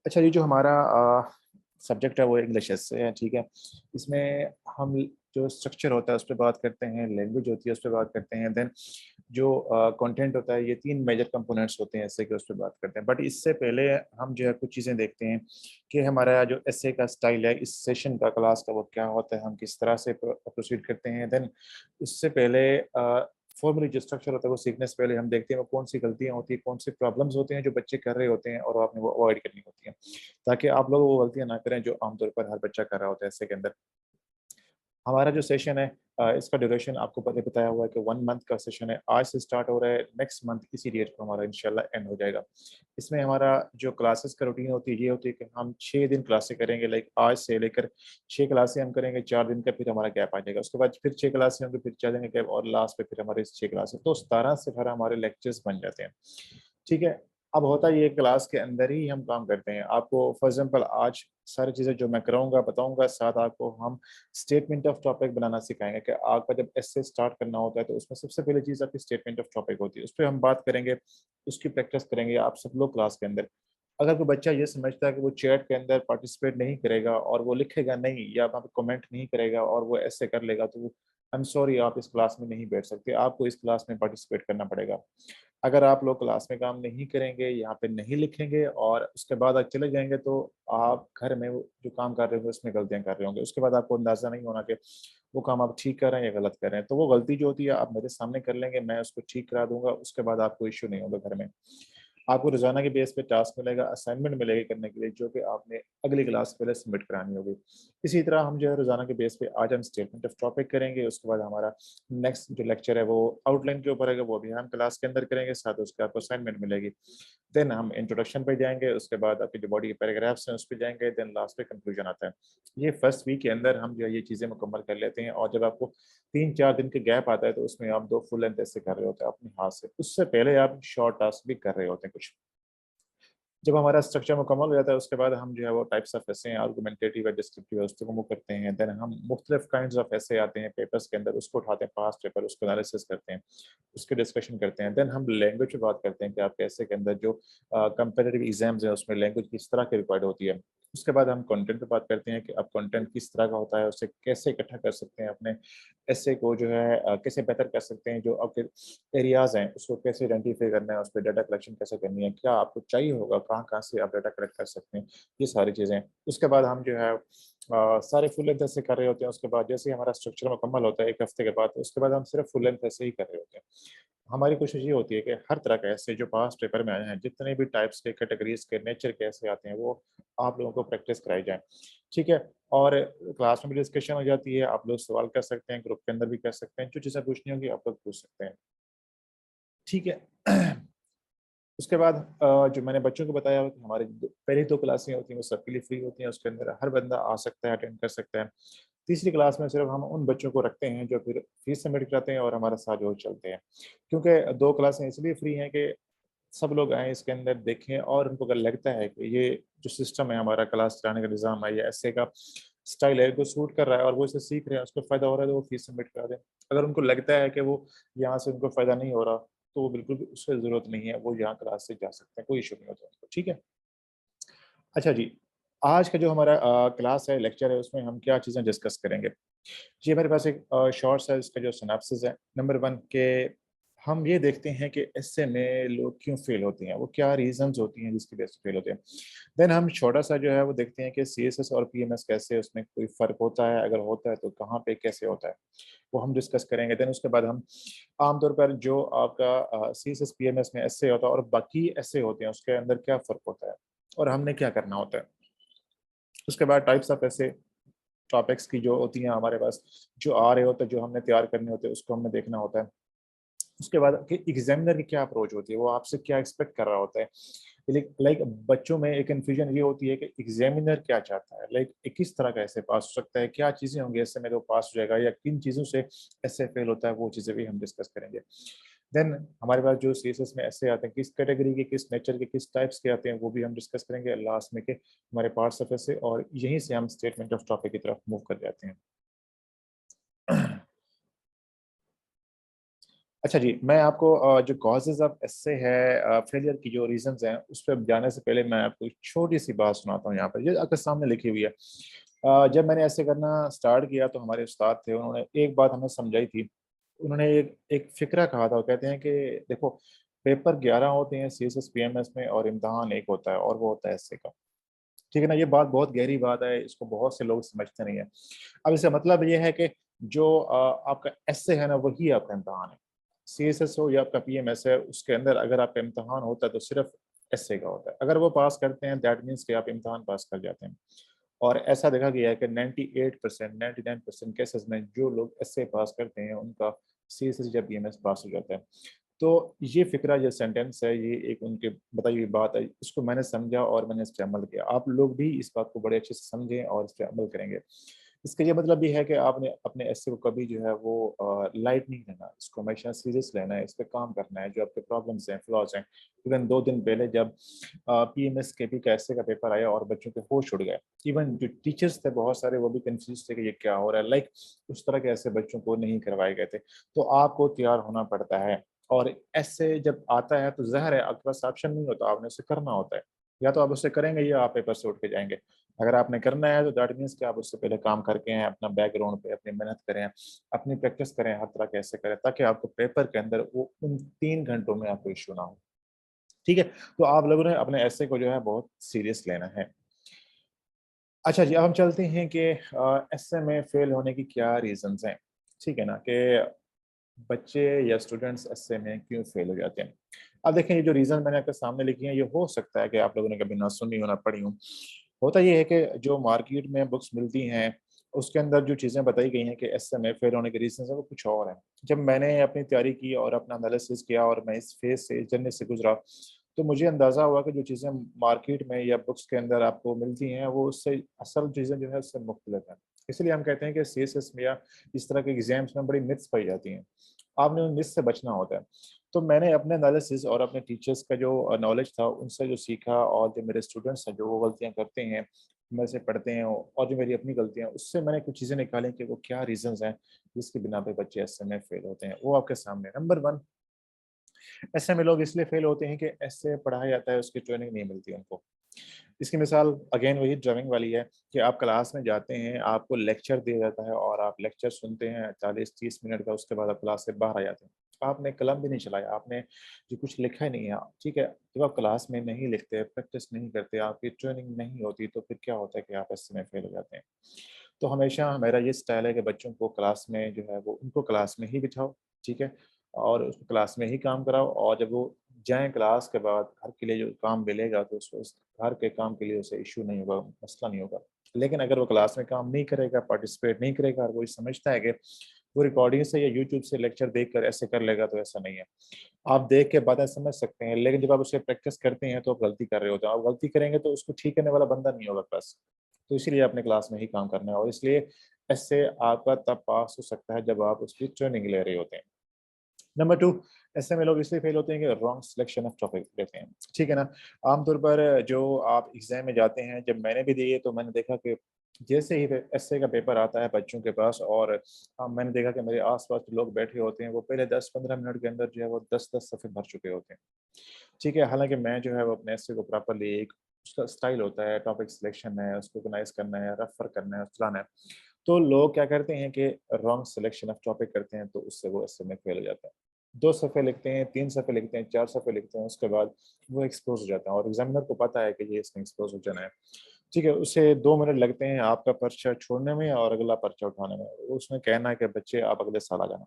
अच्छा, ये जो हमारा सब्जेक्ट है वो इंग्लिश से है, ठीक है। इसमें हम जो स्ट्रक्चर होता है उस पे बात करते हैं, लैंग्वेज होती है उस पे बात करते हैं, देन जो कंटेंट होता है, ये 3 मेजर कंपोनेंट्स होते हैं एसे के, उस पे बात करते हैं। बट इससे पहले हम जो है कुछ चीज़ें देखते हैं कि हमारा जो एसे का स्टाइल है, इस सेशन का, क्लास का, वो क्या होता है, हम किस तरह से प्रोसीड करते हैं। देन उससे पहले फॉर्मली जो स्ट्रक्चर होता है वो सीखने से पहले हम देखते हैं वो कौन सी गलतियाँ होती हैं, कौन सी प्रॉब्लम्स होते हैं जो बच्चे कर रहे होते हैं और आपने वो अवॉइड करनी होती हैं, ताकि आप लोग वो गलतियाँ ना करें जो आमतौर पर हर बच्चा कर रहा होता है ऐसे के अंदर। हमारा जो सेशन है इसका ड्यूरेशन आपको पहले बताया हुआ है कि 1 मंथ का सेशन है। आज से स्टार्ट हो रहा है, नेक्स्ट मंथ इसी डेट को हमारा इंशाल्लाह एंड हो जाएगा। इसमें हमारा जो क्लासेस का रूटीन होती है ये होती है कि हम 6 दिन क्लासें करेंगे, लाइक आज से लेकर 6 क्लासें हम करेंगे, 4 दिन का फिर हमारा गैप आ जाएगा। उसके बाद फिर 6 क्लासें होंगी, फिर 4 दिन का गैप, और लास्ट पे फिर हमारे 6 क्लासें, तो 17 से 18 हमारे लेक्चर्स बन जाते हैं। ठीक है। अब होता ये क्लास के अंदर ही हम काम करते हैं। आपको फॉर एग्जांपल आज सारी चीज़ें जो मैं कराऊँगा, बताऊँगा, साथ आपको हम स्टेटमेंट ऑफ टॉपिक बनाना सिखाएँगे कि आपका जब एसे स्टार्ट करना होता है तो उसमें सबसे पहली चीज़ आपकी स्टेटमेंट ऑफ टॉपिक होती है। उस पे हम बात करेंगे, उसकी प्रैक्टिस करेंगे आप सब लोग क्लास के अंदर। अगर कोई बच्चा ये समझता है कि वो चैट के अंदर पार्टिसिपेट नहीं करेगा और वो लिखेगा नहीं या वहाँ पे कमेंट नहीं करेगा और वो ऐसे कर लेगा, तो आई एम सॉरी, आप इस क्लास में नहीं बैठ सकते। आपको इस क्लास में पार्टिसिपेट करना पड़ेगा। अगर आप लोग क्लास में काम नहीं करेंगे, यहाँ पे नहीं लिखेंगे और उसके बाद आप चले जाएँगे, तो आप घर में वो जो काम कर रहे होंगे उसमें गलतियाँ कर रहे होंगे। उसके बाद आपको अंदाज़ा नहीं होना कि वो काम आप ठीक कर रहे हैं या गलत कर रहे हैं। तो वो गलती जो होती है आप मेरे सामने कर लेंगे, मैं उसको ठीक करा दूँगा, उसके बाद आपको इश्यू नहीं होगा घर में। आपको रोज़ाना के बेस पे टास्क मिलेगा, असाइनमेंट मिलेगी करने के लिए, जो कि आपने अगली क्लास से पहले सबमिट करानी होगी। इसी तरह हम जो है रोज़ाना के बेस पे आज हम स्टेटमेंट ऑफ टॉपिक करेंगे, उसके बाद हमारा नेक्स्ट जो लेक्चर है वो आउटलाइन के ऊपर है, वो भी हम क्लास के अंदर करेंगे, साथ उसके आपको असाइनमेंट मिलेगी। देन हम इंट्रोडक्शन पे जाएँगे, उसके बाद आपकी जो बॉडी के पैराग्राफ्स हैं उस पे जाएँगे, देन लास्ट पे कंक्लूजन आता है। ये फर्स्ट वीक के अंदर हम जो है ये चीज़ें मुकम्मल कर लेते हैं, और जब आपको 3-4 दिन के गैप आता है तो उसमें आप 2 फुल लेंथ ऐसे कर रहे होते हैं अपने हाथ से। उससे पहले आप शॉर्ट टास्क भी कर रहे होते हैं कुछ। जब हमारा स्ट्रक्चर मुकम्मल हो जाता है उसके बाद हम जो है वो टाइप्स ऑफ एसे हैं, आर्गुमेंटेटिव है, डिस्क्रिप्टिव है, उस पे मूव करते हैं। देन हम मुख्तलिफ काइंड्स ऑफ एसे आते हैं पेपर्स के अंदर, उसको उठाते हैं, पास्ट पेपर, उसको एनालिसिस करते हैं, उसके डिस्कशन करते हैं। देन हम लैंग्वेज पे बात करते हैं कि आपके एसे के अंदर जो कंपेटिटिव एग्जाम्स हैं उसमें लैंग्वेज किस तरह की रिक्वायर्ड होती है। उसके बाद हम कंटेंट पे बात करते हैं कि अब कंटेंट किस तरह का होता है, उसे कैसे इकट्ठा कर सकते हैं, अपने एसे को जो है कैसे बेहतर कर सकते हैं, जो आपके एरियाज़ हैं उसको कैसे आइडेंटिफ़ाई करना है, उस पे डाटा कलेक्शन कैसे करनी है, क्या आपको चाहिए होगा, कहाँ-कहाँ से आप डाटा कलेक्ट कर सकते हैं, ये सारी चीज़ें। उसके बाद हम जो है सारे फुल लेंथ ऐसे कर रहे होते हैं, उसके बाद जैसे ही हमारा स्ट्रक्चर मुकम्मल होता है 1 हफ्ते के बाद, उसके बाद हम सिर्फ फुल लेंथ ऐसे ही कर रहे होते हैं। हमारी कोशिश ये होती है कि हर तरह के ऐसे जो पास्ट पेपर में आए हैं, जितने भी टाइप्स के, कैटेगरीज़ के, नेचर के ऐसे आते हैं, वो आप लोगों को प्रैक्टिस कराई जाए। ठीक है? और क्लास में भी डिस्कशन हो जाती है, आप लोग सवाल कर सकते हैं, ग्रुप के अंदर भी कर सकते हैं, जो चीज़ें पूछनी होंगी आप लोग पूछ सकते हैं। ठीक है। उसके बाद जो मैंने बच्चों को बताया कि हमारी पहली 2 क्लासें होती हैं वो सबके लिए फ्री होती हैं, उसके अंदर हर बंदा आ सकता है, अटेंड कर सकता है। तीसरी क्लास में सिर्फ हम उन बच्चों को रखते हैं जो फिर फीस सबमिट कराते हैं और हमारे साथ जो चलते हैं। क्योंकि 2 क्लासें इसलिए फ्री हैं कि सब लोग आएँ इसके अंदर देखें, और उनको अगर लगता है कि ये जो सिस्टम है हमारा क्लास चलाने का निज़ाम है या ऐसे का स्टाइल है, इनको सूट कर रहा है और वो इसे सीख रहे हैं, उसको फ़ायदा हो रहा है, तो वो फीस सबमिट करा दें। अगर उनको लगता है कि वो यहाँ से उनको फ़ायदा नहीं हो रहा, तो वो बिल्कुल भी उससे ज़रूरत नहीं है, वो यहाँ क्लास से जा सकते हैं, कोई इश्यू नहीं होता उनको, ठीक है? अच्छा जी, आज का जो हमारा क्लास है, लेक्चर है, उसमें हम क्या चीज़ें डिस्कस करेंगे? जी, मेरे पास एक शॉर्ट सा इसका जो सिनॉप्सिस है, नंबर 1 के हम ये देखते हैं कि एसे में लोग क्यों फेल होते हैं, वो क्या रीज़न्स होती हैं जिसकी वजह से फेल होते हैं। देन हम छोटा-सा जो है वो देखते हैं कि सीएसएस और पीएमएस कैसे, उसमें कोई फ़र्क होता है, अगर होता है तो कहाँ पे कैसे होता है, वो हम डिस्कस करेंगे। देन उसके बाद हम आमतौर पर जो आपका सीएसएस पीएमएस में एसे होता है और बाकी एसे होते हैं, उसके अंदर क्या फ़र्क होता है और हमने क्या करना होता है। उसके बाद टाइप्स ऑफ एसे, टॉपिक्स की जो होती हैं हमारे पास, जो आ रहे होते हैं, जो हमने तैयार करने होते हैं, उसको हमने देखना होता है। उसके बाद कि एग्ज़ामिनर की क्या अप्रोच होती है, वो आपसे क्या एक्सपेक्ट कर रहा होता है। लाइक बच्चों में एक कन्फ्यूजन ये होती है कि एग्ज़ामिनर क्या चाहता है, लाइक किस तरह का ऐसे पास हो सकता है, क्या चीज़ें होंगी ऐसे में तो पास हो जाएगा, या किन चीज़ों से ऐसे फेल होता है, वो चीज़ें भी हम डिस्कस करेंगे। देन हमारे पास जो सीएसएस में ऐसे आते हैं, किस कैटेगरी के, किस नेचर के, किस टाइप्स के आते हैं, वो भी हम डिस्कस करेंगे लास्ट में, के हमारे पार्ट्स ऑफ ऐसे, और यहीं से हम स्टेटमेंट ऑफ टॉपिक की तरफ मूव कर जाते हैं। अच्छा जी, मैं आपको जो कॉजेज़ ऑफ एस्से है फेलियर की जो रीज़न्स हैं, उस पे जाने से पहले मैं आपको एक छोटी-सी बात सुनाता हूँ यहाँ पर, ये आपके सामने लिखी हुई है। जब मैंने ऐसे करना स्टार्ट किया तो हमारे उस्ताद थे, उन्होंने एक बात हमें समझाई थी। उन्होंने एक एक फ़िक्रा कहा था, वो कहते हैं कि देखो पेपर 11 होते हैं सीएसएस पीएमएस में और इम्तिहान 1 होता है और वो होता है एस्से का। ठीक है ना? ये बात बहुत गहरी बात है, इसको बहुत से लोग समझते नहीं हैं। अब इसका मतलब ये है कि जो आपका एस्से है ना, वही आपका इम्तिहान है। सीएसएस हो या आपका पीएमएस है, उसके अंदर अगर आपका इम्तिहान होता है, तो सिर्फ़ एस्से का होता है। अगर वो पास करते हैं, दैट मीन्स कि आप इम्तिहान पास कर जाते हैं। और ऐसा देखा गया है कि 98% 99% केसेज़ में जो लोग एस्से पास करते हैं, उनका सीएसएस या पीएमएस पास हो जाता है। तो ये फ़िक्रा, ये सेंटेंस है, ये एक उनके बताई हुई बात है, इसको मैंने समझा और मैंने इस पे अमल किया। आप लोग भी इस बात को बड़े अच्छे से समझें और इस पे अमल करेंगे। इसका ये मतलब ये है कि आपने अपने एस्से को कभी जो है वो लाइट नहीं लेना, इसको हमेशा सीरियस लेना है, इस पे काम करना है, जो आपके प्रॉब्लम्स हैं, फ्लॉज़ हैं। इवन 2 दिन पहले जब पीएमएस केपी का एस्से का पेपर आया और बच्चों के होश उड़ गए। इवन जो टीचर्स थे बहुत सारे, वो भी कन्फ्यूज़ थे कि ये क्या हो रहा है, लाइक उस तरह के ऐसे बच्चों को नहीं करवाए गए थे। तो आपको तैयार होना पड़ता है। और ऐसे जब आता है तो ज़हर है, आपके पास ऑप्शन नहीं होता, आपने उसे करना होता है। या तो आप उसे करेंगे या आप पेपर से उठ के जाएँगे। अगर आपने करना है तो दैट मीन्स कि आप उससे पहले काम करके आएँ, अपना बैकग्राउंड पे अपनी मेहनत करें, अपनी प्रैक्टिस करें, हर तरह के ऐसे करें ताकि आपको पेपर के अंदर वो उन 3 घंटों में आपको इश्यू ना हो। ठीक है? तो आप लोगों ने अपने एस्से को जो है बहुत सीरियस लेना है। अच्छा जी, अब हम चलते हैं कि एस्से में फेल होने की क्या रीज़न्स हैं। ठीक है ना? कि बच्चे या स्टूडेंट्स एस्से में क्यों फेल हो जाते हैं। अब देखें, ये जो रीज़न मैंने आपके सामने लिखी हैं, ये हो सकता है कि आप लोगों ने कभी ना सुनी हो, ना पढ़ी हों। होता ये है कि जो मार्केट में बुक्स मिलती हैं, उसके अंदर जो चीज़ें बताई गई हैं कि एस्से में फेल होने के रीज़न्स हैं, वो कुछ और हैं। जब मैंने अपनी तैयारी की और अपना एनालिसिस किया और मैं इस फ़ेज़ से, इस जर्नी से गुज़रा, तो मुझे अंदाज़ा हुआ कि जो चीज़ें मार्केट में या बुक्स के अंदर आपको मिलती हैं, वो उससे असल चीज़ें जो है उससे मुख्तलिफ हैं। इसलिए हम कहते हैं कि सीएसएस में या इस तरह के एग्ज़ाम्स में बड़ी मिथ्स पाई जाती हैं। आपने उन मिस से बचना होता है। तो मैंने अपने एनालिसिस और अपने टीचर्स का जो नॉलेज था, उनसे जो सीखा और जो मेरे स्टूडेंट्स हैं, जो वो गलतियाँ करते हैं, मेरे से पढ़ते हैं और जो मेरी अपनी गलतियाँ हैं, उससे मैंने कुछ चीज़ें निकाली कि वो क्या रीज़न्स हैं, जिसकी बिना पे बच्चे ऐसे में फेल होते हैं। वो आपके सामने है। नंबर 1, ऐसे में लोग इसलिए फेल होते हैं कि ऐसे पढ़ाया जाता है, उसकी ट्रेनिंग नहीं मिलती उनको। इसकी मिसाल अगेन वही ड्राइविंग वाली है कि आप क्लास में जाते हैं, आपको लेक्चर दिया जाता है और आप लेक्चर सुनते हैं 40-30 मिनट का, उसके बाद आप क्लास से बाहर आ जाते हैं। आपने कलम भी नहीं चलाया, आपने जो कुछ लिखा ही नहीं है, ठीक है? जब आप क्लास में नहीं लिखते, प्रैक्टिस नहीं करते, आपकी ट्रेनिंग नहीं होती, तो फिर क्या होता है कि आप ऐसे में फेल हो जाते हैं। तो हमेशा मेरा ये स्टाइल है कि बच्चों को क्लास में जो है वो उनको क्लास में ही बिठाओ, ठीक है? और उसको क्लास में ही काम कराओ और जब वो जाएँ क्लास के बाद घर के लिए जो काम मिलेगा तो उसको उस घर के काम के लिए उसे इश्यू नहीं होगा, मसला नहीं होगा। लेकिन अगर वो क्लास में काम नहीं करेगा, पार्टिसिपेट नहीं करेगा और वो ये समझता है कि वो रिकॉर्डिंग से या यूट्यूब से लेक्चर देखकर ऐसे कर लेगा, तो ऐसा नहीं है। आप देख के बातें समझ सकते हैं, लेकिन जब आप उसे प्रैक्टिस करते हैं तो आप गलती कर रहे होते हैं। आप गलती करेंगे तो उसको ठीक करने वाला बंदा नहीं होगा क्लास। तो इसीलिए अपने क्लास में ही काम करना है और इसलिए इससे आपका तब पास हो सकता है जब आप उसकी ट्रेनिंग ले रहे होते हैं। नंबर 2, ऐसे में लोग इसलिए फेल होते हैं कि रॉन्ग सिलेक्शन ऑफ टॉपिक लेते हैं, ठीक है ना? आमतौर पर जो आप एग्ज़ाम में जाते हैं, जब मैंने भी दिए तो मैंने देखा कि जैसे ही एस्से का पेपर आता है बच्चों के पास और मैंने देखा कि मेरे आस-पास जो लोग बैठे होते हैं, वो पहले 10-15 मिनट के अंदर जो है वो 10-10 सफ़े भर चुके होते हैं, ठीक है? हालाँकि मैं जो है वो अपने एस्से को प्रॉपर्ली एक उसका स्टाइल होता है, टॉपिक सिलेक्शन है, उसको ऑर्गनाइज़ करना है, रेफ़र करना है, चलाना है। तो लोग क्या करते हैं कि रॉन्ग सिलेक्शन ऑफ टॉपिक करते हैं, तो उससे वो ऐसे में फेल हो जाते हैं। 2 सफ़े लिखते हैं, 3 सफ़े लिखते हैं, 4 सफ़े लिखते हैं, उसके बाद वो एक्सपोज़ हो जाता है और एग्ज़ामिनर को पता है कि ये इसने एक्सपोज़ हो जाना है। ठीक है, उसे 2 मिनट लगते हैं आपका पर्चा छोड़ने में और अगला पर्चा उठाने में। उसमें कहना है कि बच्चे आप अगले साल आ जाना।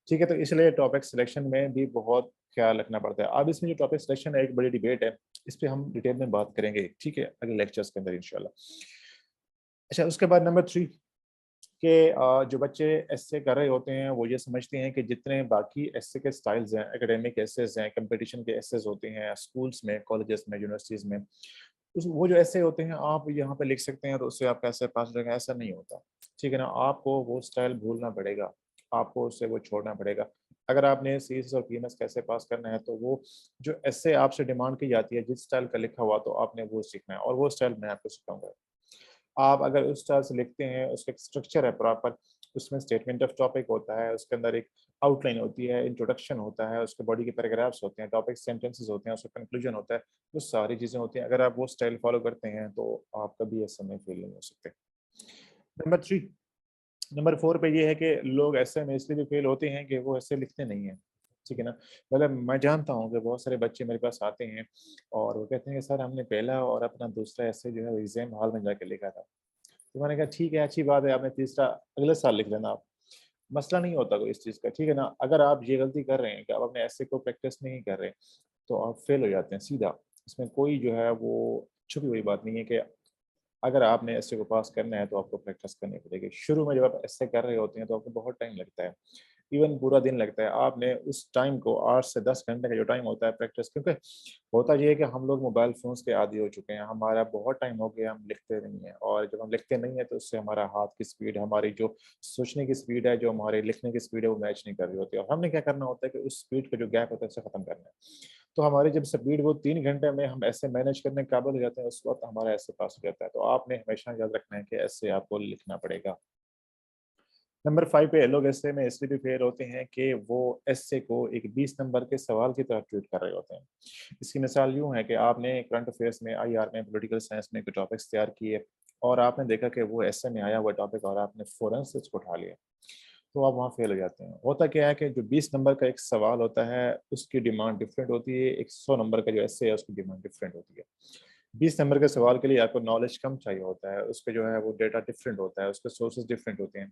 ठीक है, तो इसलिए टॉपिक सिलेक्शन में भी बहुत ख़्याल रखना पड़ता है। अब इसमें जो टॉपिक सिलेक्शन है, एक बड़ी डिबेट है, इस पे हम डिटेल में बात करेंगे, ठीक है? अगले लेक्चर्स के अंदर इंशाल्लाह। अच्छा, उसके बाद नंबर 3 कि जो बच्चे एस्से कर रहे होते हैं, वो ये समझते हैं कि जितने बाकी एस्से के स्टाइल्स हैं, एकेडमिक एस्सेज़ हैं, कॉम्पिटिशन के एस्सेज़ होते हैं, स्कूल्स में, कॉलेजेस में, यूनिवर्सिटीज़ में, उस वो जो एस्से होते हैं, आप यहाँ पे लिख सकते हैं, तो उससे आपका एस्से पास हो जाएगा, ऐसा नहीं होता। ठीक है ना? आपको वो स्टाइल भूलना पड़ेगा, आपको उससे वो छोड़ना पड़ेगा। अगर आपने सीएस और पीएमएस कैसे पास करना है, तो वो जो एस्से आपसे डिमांड की जाती है, जिस स्टाइल का लिखा हुआ, तो आपने वो सीखना है और वो स्टाइल मैं आपको सिखाऊँगा। आप अगर उस तरह से लिखते हैं, उसका एक स्ट्रक्चर है प्रॉपर, उसमें स्टेटमेंट ऑफ टॉपिक होता है, उसके अंदर एक आउटलाइन होती है, इंट्रोडक्शन होता है, उसके बॉडी के पैराग्राफ्स होते हैं, टॉपिक सेंटेंसेस होते हैं, उसका कंक्लूजन होता है, वो सारी चीज़ें होती हैं। अगर आप वो स्टाइल फॉलो करते हैं तो आप कभी ऐसे में फेल नहीं हो सकते। नंबर 3 नंबर 4 पे ये है कि लोग ऐसे में इसलिए भी फेल होते हैं कि वो ऐसे लिखते नहीं हैं, ठीक है ना? मतलब मैं जानता हूँ कि बहुत सारे बच्चे मेरे पास आते हैं और वो कहते हैं कि सर हमने पहला और अपना दूसरा ऐसे जो है एग्ज़ाम हॉल में जाके लिखा था। तो मैंने कहा ठीक है, अच्छी बात है, आपने तीसरा अगले साल लिख लेना आप। मसला नहीं होता कोई इस चीज़ का, ठीक है ना? अगर आप ये गलती कर रहे हैं कि आप अपने ऐसे को प्रैक्टिस नहीं कर रहे, तो आप फेल हो जाते हैं सीधा। इसमें कोई जो है वो छुपी हुई बात नहीं है कि अगर आपने एस्से को पास करना है तो आपको प्रैक्टिस करनी पड़ेगी। शुरू में जब आप एस्से कर रहे होते हैं तो आपको बहुत टाइम लगता है, इवन पूरा दिन लगता है। आपने उस टाइम को 8 से 10 घंटे का जो टाइम होता है प्रैक्टिस, क्योंकि होता ये है कि हम लोग मोबाइल फ़ोन्स के आदी हो चुके हैं। हमारा बहुत टाइम हो गया हम लिखते नहीं हैं और जब हम लिखते नहीं हैं तो उससे हमारा हाथ की स्पीड, हमारी जो सोचने की स्पीड है, जो हमारे लिखने की स्पीड है वो मैच नहीं कर रही होती है और हमने क्या करना होता है कि उस स्पीड का जो गैप होता है उसे ख़त्म करना है। तो हमारी जब स्पीड वो 3 घंटे में हम ऐसे मैनेज करने के काबिल हो जाते हैं, उस वक़्त हमारा ऐसे पास हो जाता है। तो आपने हमेशा याद रखना है कि ऐसे आपको लिखना पड़ेगा। नंबर 5 पे लोग ऐसे में इसलिए भी फेल होते हैं कि वो एस्से को एक 20 नंबर के सवाल की तरह ट्रीट कर रहे होते हैं। इसकी मिसाल यूँ है कि आपने करंट अफ़ेयर्स में, आईआर में, पॉलिटिकल साइंस में कुछ टॉपिक्स तैयार किए और आपने देखा कि वो एस्से में आया हुआ टॉपिक और आपने फ़ौरन से उसको उठा लिया। तो आप वहाँ फेल हो जाते हैं। होता क्या है कि जो 20 नंबर का एक सवाल होता है, उसकी डिमांड डिफरेंट होती है, एक 100 नंबर का जो एस्से है, उसकी डिमांड डिफरेंट होती है। 20 नंबर के सवाल के लिए आपको नॉलेज कम चाहिए होता है, उसपे जो है वो डेटा डिफरेंट होता है, उसके सोर्सेज़ डिफरेंट होते हैं,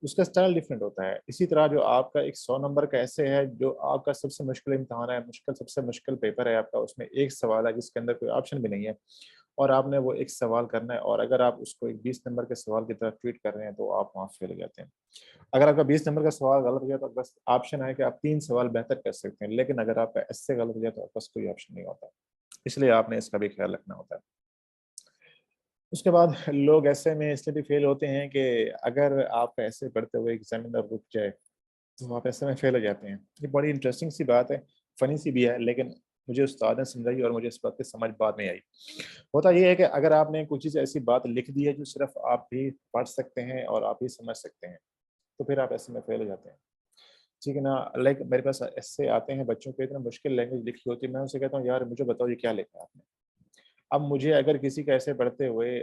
उसका स्टाइल डिफरेंट होता है। इसी तरह जो आपका एक 100 नंबर का एस्से है, जो आपका सबसे मुश्किल इम्तिहान है, सबसे मुश्किल पेपर है आपका, उसमें एक सवाल है जिसके अंदर कोई ऑप्शन भी नहीं है और आपने वो एक सवाल करना है और अगर आप उसको एक 20 नंबर के सवाल की तरह ट्रीट कर रहे हैं, तो आप वहाँ फेल हो जाते हैं। अगर आपका 20 नंबर का सवाल गलत हो गया तो बस ऑप्शन है कि आप 3 सवाल बेहतर कर सकते हैं, लेकिन अगर आपका इससे गलत हो गया तो आपके पास कोई ऑप्शन नहीं होता। इसलिए आपने इसका भी ख्याल रखना होता है। उसके बाद लोग ऐसे में इसलिए भी फेल होते हैं कि अगर आप ऐसे पढ़ते हुए एग्ज़ामिनर रुक जाए, तो आप ऐसे में फेल हो जाते हैं। ये बड़ी इंटरेस्टिंग सी बात है, फ़नी सी भी है, लेकिन मुझे उस्ताद ने समझाई और मुझे इस बात की समझ बाद में आई। होता ये है कि अगर आपने कुछ चीज़ ऐसी बात लिख दी है जो सिर्फ़ आप ही पढ़ सकते हैं और आप ही समझ सकते हैं, तो फिर आप ऐसे में फेल हो जाते हैं। ठीक है ना? लाइक मेरे पास ऐसे आते हैं बच्चों के, इतना मुश्किल लैंग्वेज लिखी होती है, मैं उनसे कहता हूँ यार मुझे बताओ ये क्या लिखा है आपने? अब मुझे अगर किसी का ऐसे पढ़ते हुए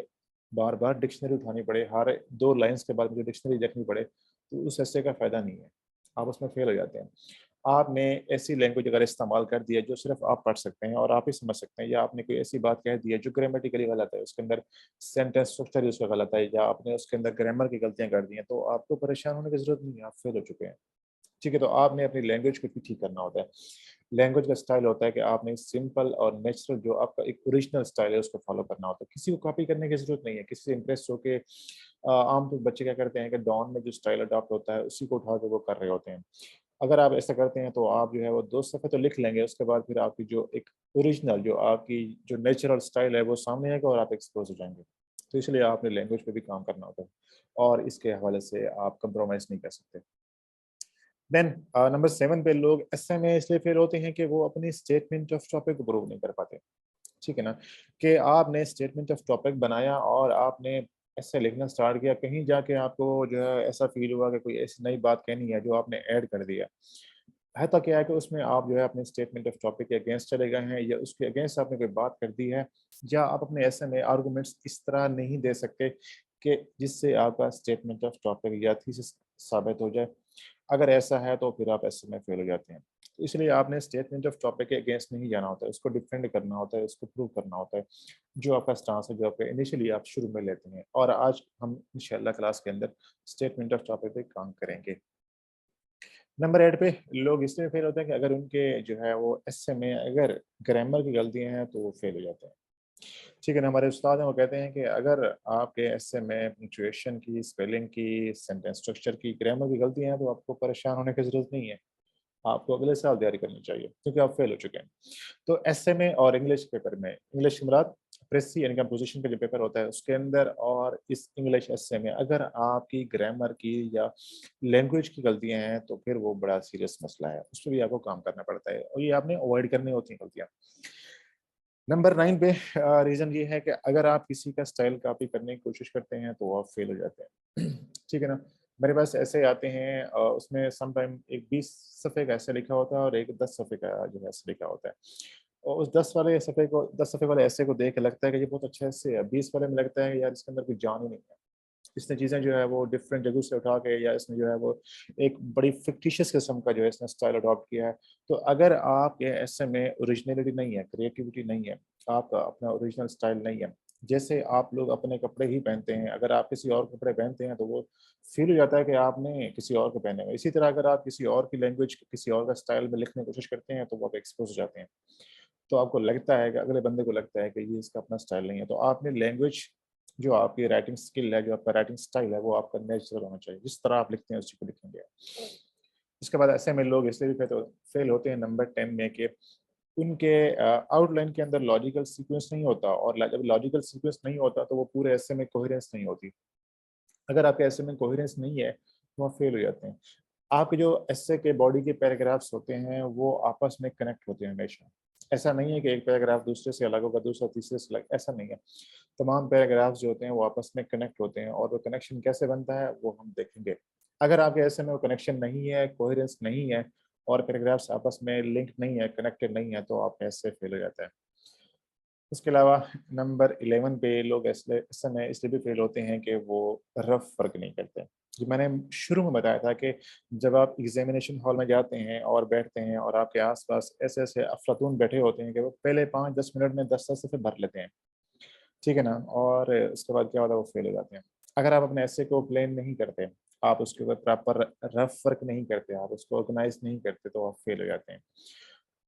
बार-बार डिक्शनरी उठानी पड़े, हर 2 लाइन्स के बाद मुझे डिक्शनरी देखनी पड़े, तो उस ऐसे का फ़ायदा नहीं है। आप उसमें फेल हो जाते हैं। आपने ऐसी लैंग्वेज अगर इस्तेमाल कर दी है जो सिर्फ़ आप पढ़ सकते हैं और आप ही समझ सकते हैं, या आपने कोई ऐसी बात कह दी है जो ग्रामेटिकली गलत है, उसके अंदर सेंटेंस स्ट्रक्चर ही उसका गलत है, या आपने उसके अंदर ग्रामर की गलतियाँ कर दी हैं, तो आपको परेशान होने की ज़रूरत नहीं है, आप फेल हो चुके हैं। ठीक है, तो आपने अपनी लैंग्वेज को भी ठीक करना होता है। लैंग्वेज का स्टाइल होता है कि आपने सिंपल और नेचुरल जो आपका एक ओरिजिनल स्टाइल है उसको फ़ॉलो करना होता है। किसी को कॉपी करने की ज़रूरत नहीं है, किसी से इम्प्रेस होके आमतौर बच्चे क्या करते हैं कि डॉन में जो स्टाइल अडॉप्ट होता है उसी को उठा के वो कर रहे होते हैं। अगर आप ऐसा करते हैं तो आप जो है वो 2 सफ़े तो लिख लेंगे, उसके बाद फिर आपकी जो एक ओरिजिनल जो आपकी जो नेचुरल स्टाइल है वो सामने आएगा और आप एक्सपोज़ हो जाएँगे। तो इसलिए आपने लैंग्वेज पे भी काम करना होता है और इसके हवाले से आप कंप्रोमाइज़ नहीं कर सकते। देन नंबर 7 पे लोग ऐसे में इसलिए फेल होते हैं कि वो अपनी स्टेटमेंट ऑफ टॉपिक को प्रूव नहीं कर पाते। ठीक है ना? कि आपने स्टेटमेंट ऑफ टॉपिक बनाया और आपने ऐसे लिखना स्टार्ट किया, कहीं जाके आपको जो है ऐसा फ़ील हुआ कि कोई ऐसी नई बात कहनी है जो आपने ऐड कर दिया। होता क्या है कि उसमें आप जो है अपने स्टेटमेंट ऑफ टॉपिक के अगेंस्ट चले गए हैं या उसके अगेंस्ट आपने कोई बात कर दी है, या आप अपने ऐसे में आर्गुमेंट्स इस तरह नहीं दे सकते कि जिससे आपका स्टेटमेंट ऑफ टॉपिक या थीसिस साबित हो जाए। अगर ऐसा है तो फिर आप ऐसे में फेल हो जाते हैं। तो इसलिए आपने स्टेटमेंट ऑफ टॉपिक के अगेंस्ट नहीं जाना होता है, उसको डिफेंड करना होता है, उसको प्रूव करना होता है। जो आपका स्टांस है, जो आपका इनिशियली आप शुरू में लेते हैं, और आज हम इंशाल्लाह क्लास के अंदर स्टेटमेंट ऑफ टॉपिक पे काम करेंगे। नंबर 8 पे लोग इसलिए फेल होते हैं कि अगर उनके जो है वो एस्से में अगर ग्रामर की गलतियाँ हैं तो वो फेल हो जाते हैं। ठीक है ना? हमारे उस्ताद हैं वो कहते हैं कि अगर आपके एस्से में पंक्चुएशन की, स्पेलिंग की, सेंटेंस स्ट्रक्चर की, ग्रामर की गलतियाँ हैं तो आपको परेशान होने की ज़रूरत नहीं है। आपको अगले साल तैयारी करनी चाहिए क्योंकि आप फेल हो चुके हैं। तो एसए में और इंग्लिश पेपर में, इंग्लिश की मुराद प्रेसी यानी कंपोज़िशन का जो पेपर होता है उसके अंदर, और इस इंग्लिश एसए में अगर आपकी ग्रामर की या लैंग्वेज की गलतियाँ हैं तो फिर वो बड़ा सीरियस मसला है। उसपे भी आपको काम करना पड़ता है और ये आपने अवॉइड करनी होती हैं गलतियाँ। नंबर 9 पे रीज़न ये है कि अगर आप किसी का स्टाइल कॉपी करने की कोशिश करते हैं तो आप फेल हो जाते हैं। ठीक है ना? मेरे पास ऐसे आते हैं उसमें सम टाइम एक 20 सफ़े का ऐसे लिखा होता है और एक 10 सफ़े का जो है ऐसे लिखा होता है। और उस 10 सफ़े वाले ऐसे को देख के लगता है कि ये बहुत अच्छा ऐसे है, 20 वाले में लगता है यार इसके अंदर कोई जान ही नहीं है। इसने चीज़ें जो है वो डिफरेंट जगहों से उठा के या इसने जो है वो एक बड़ी फ़िक्टिशियस किस्म का जो है इसने स्टाइल अडॉप्ट किया है। तो अगर आपके ऐसे में ओरिजिनैलिटी नहीं है, क्रिएटिविटी नहीं है, आपका अपना ओरिजिनल स्टाइल नहीं है, जैसे आप लोग अपने कपड़े ही पहनते हैं, अगर आप किसी और कपड़े पहनते हैं तो वो फ़ील हो जाता है कि आपने किसी और के पहने हुए। इसी तरह अगर आप किसी और की लैंग्वेज, किसी और का स्टाइल में लिखने की कोशिश करते हैं तो वो आप एक्सपोज़ हो जाते हैं। तो आपको लगता है कि अगले बंदे को लगता है कि ये इसका अपना स्टाइल नहीं है। तो आपने लैंग्वेज जो आपकी राइटिंग स्किल है, जो आपका राइटिंग स्टाइल है, वो आपका नेचुरल होना चाहिए। जिस तरह आप लिखते हैं उसी को लिखेंगे आप। इसके बाद ऐसे में लोग इसलिए भी फेल होते हैं नंबर 10 में कि उनके आउटलाइन के अंदर लॉजिकल सीक्वेंस नहीं होता और जब लॉजिकल सीक्वेंस नहीं होता तो वो पूरे ऐसे में कोहेरेंस नहीं होती। अगर आपके ऐसे में कोहेरेंस नहीं है, तो आप फेल हो जाते हैं। आपके जो एस्से के बॉडी के पैराग्राफ्स होते हैं, वो आपस में कनेक्ट होते हैं हमेशा। ऐसा नहीं है कि एक पैराग्राफ दूसरे से अलग होगा, दूसरा तीसरे से अलग, ऐसा नहीं है। तमाम पैराग्राफ्स जो होते हैं, वो आपस में कनेक्ट होते हैं और वो कनेक्शन कैसे बनता है, वो हम देखेंगे। अगर आपके ऐसे में वो कनेक्शन नहीं है, कोहेरेंस नहीं है और पैराग्राफ्स आपस में लिंक्ड नहीं है, कनेक्टेड नहीं है, तो आपका एस्से फेल हो जाता है। इसके अलावा नंबर 11 पे लोग इसलिए इस समय इसलिए भी फेल होते हैं कि वो रफ वर्क नहीं करते। जो मैंने शुरू में बताया था कि जब आप एग्ज़ामिनेशन हॉल में जाते हैं और बैठते हैं और आपके आस-पास ऐसे-ऐसे अफ़लातून बैठे होते हैं कि वो पहले 5-10 मिनट में 10-10 सफ़े भर लेते हैं, ठीक है ना? और उसके बाद क्या होता है वो फेल हो जाते हैं। अगर आप अपने एसे को प्लान नहीं करते, आप उसके ऊपर प्रॉपर रफ वर्क नहीं करते, आप उसको ऑर्गनाइज़ नहीं करते तो आप फेल हो जाते हैं।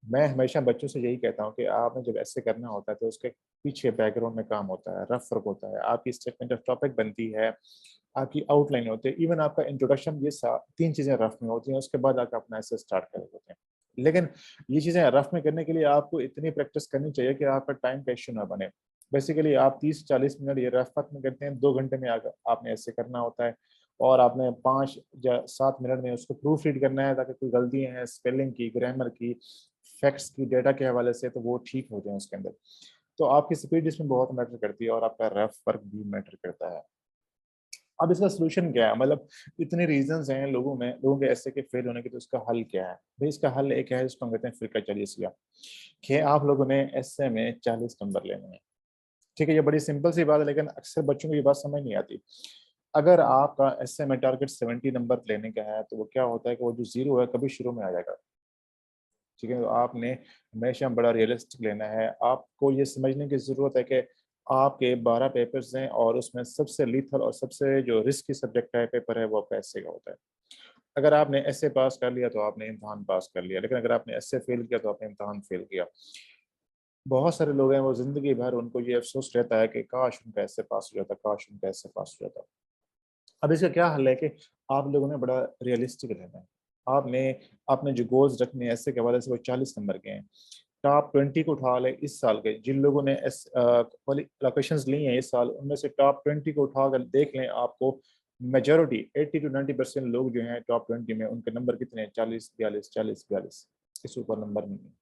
मैं हमेशा बच्चों से यही कहता हूँ कि आपने जब ऐसे करना होता है तो उसके पीछे बैकग्राउंड में काम होता है, रफ वर्क होता है, आपकी स्टेटमेंट ऑफ टॉपिक बनती है, आपकी आउटलाइन होती है, इवन आपका इंट्रोडक्शन, ये 3 चीज़ें रफ में होती हैं, उसके बाद आके अपना ऐसे स्टार्ट कर रहे होते हैं। लेकिन ये चीज़ें रफ में करने के लिए आपको इतनी प्रैक्टिस करनी चाहिए कि आपका टाइम का इश्यू ना बने। बेसिकली आप 30-40 मिनट ये रफ वर्क में करते हैं, 2 घंटे में आपने ऐसे करना होता है और आपने 5 या 7 मिनट में उसको प्रूफ रीड करना है ताकि कोई गलतियाँ हैं स्पेलिंग की, ग्रामर की, फैक्ट्स की, डेटा के हवाले से तो वो ठीक हो जाएँ उसके अंदर। तो आपकी स्पीड इसमें बहुत मैटर करती है और आपका रफ वर्क भी मैटर करता है। अब इसका सॉल्यूशन क्या है? मतलब इतने रीज़न्स हैं लोगों के ऐसे के फेल होने के, तो इसका हल क्या है? भई इसका हल एक है, जिसको हम कहते हैं फ़िरका चालीसिया, कि आप लोगों ने एसे में 40 नंबर लेने हैं। ठीक है, ये बड़ी सिंपल सी बात है लेकिन अक्सर बच्चों को ये बात समझ नहीं आती। अगर आपका एसे में टारगेट 70 नंबर लेने का है, तो वो क्या होता है कि वो जो ज़ीरो है कभी शुरू में आ जाएगा। ठीक है? तो आपने हमेशा बड़ा रियलिस्टिक लेना है। आपको ये समझने की ज़रूरत है कि आपके 12 पेपर्स हैं और उसमें सबसे लीथल और सबसे जो रिस्की सब्जेक्ट है, पेपर है, वो आपका एसे का होता है। अगर आपने एसे पास कर लिया, तो आपने इम्तिहान पास कर लिया, लेकिन अगर आपने एसे फेल किया, तो आपने इम्तिहान फेल किया। बहुत सारे लोग हैं, वो ज़िंदगी भर उनको ये अफ़सोस रहता है कि काश उनका एसे पास हो जाता, काश उनका एसे पास हो जाता। अब इसका क्या हल है कि आप लोगों ने बड़ा रियलिस्टिक रहना है। आपने अपने जो गोल्स रखने हैं ऐसे के हवाले से वो 40 नंबर के हैं। टॉप 20 को उठा लें इस साल के, जिन लोगों ने वाली लोकेशंस ली हैं इस साल, उनमें से टॉप 20 को उठाकर देख लें, आपको मेजॉरिटी 80 टू 90% लोग जो हैं टॉप 20 में, उनके नंबर कितने हैं? 40, 42, 40, 42, इससे ऊपर नंबर नहीं है।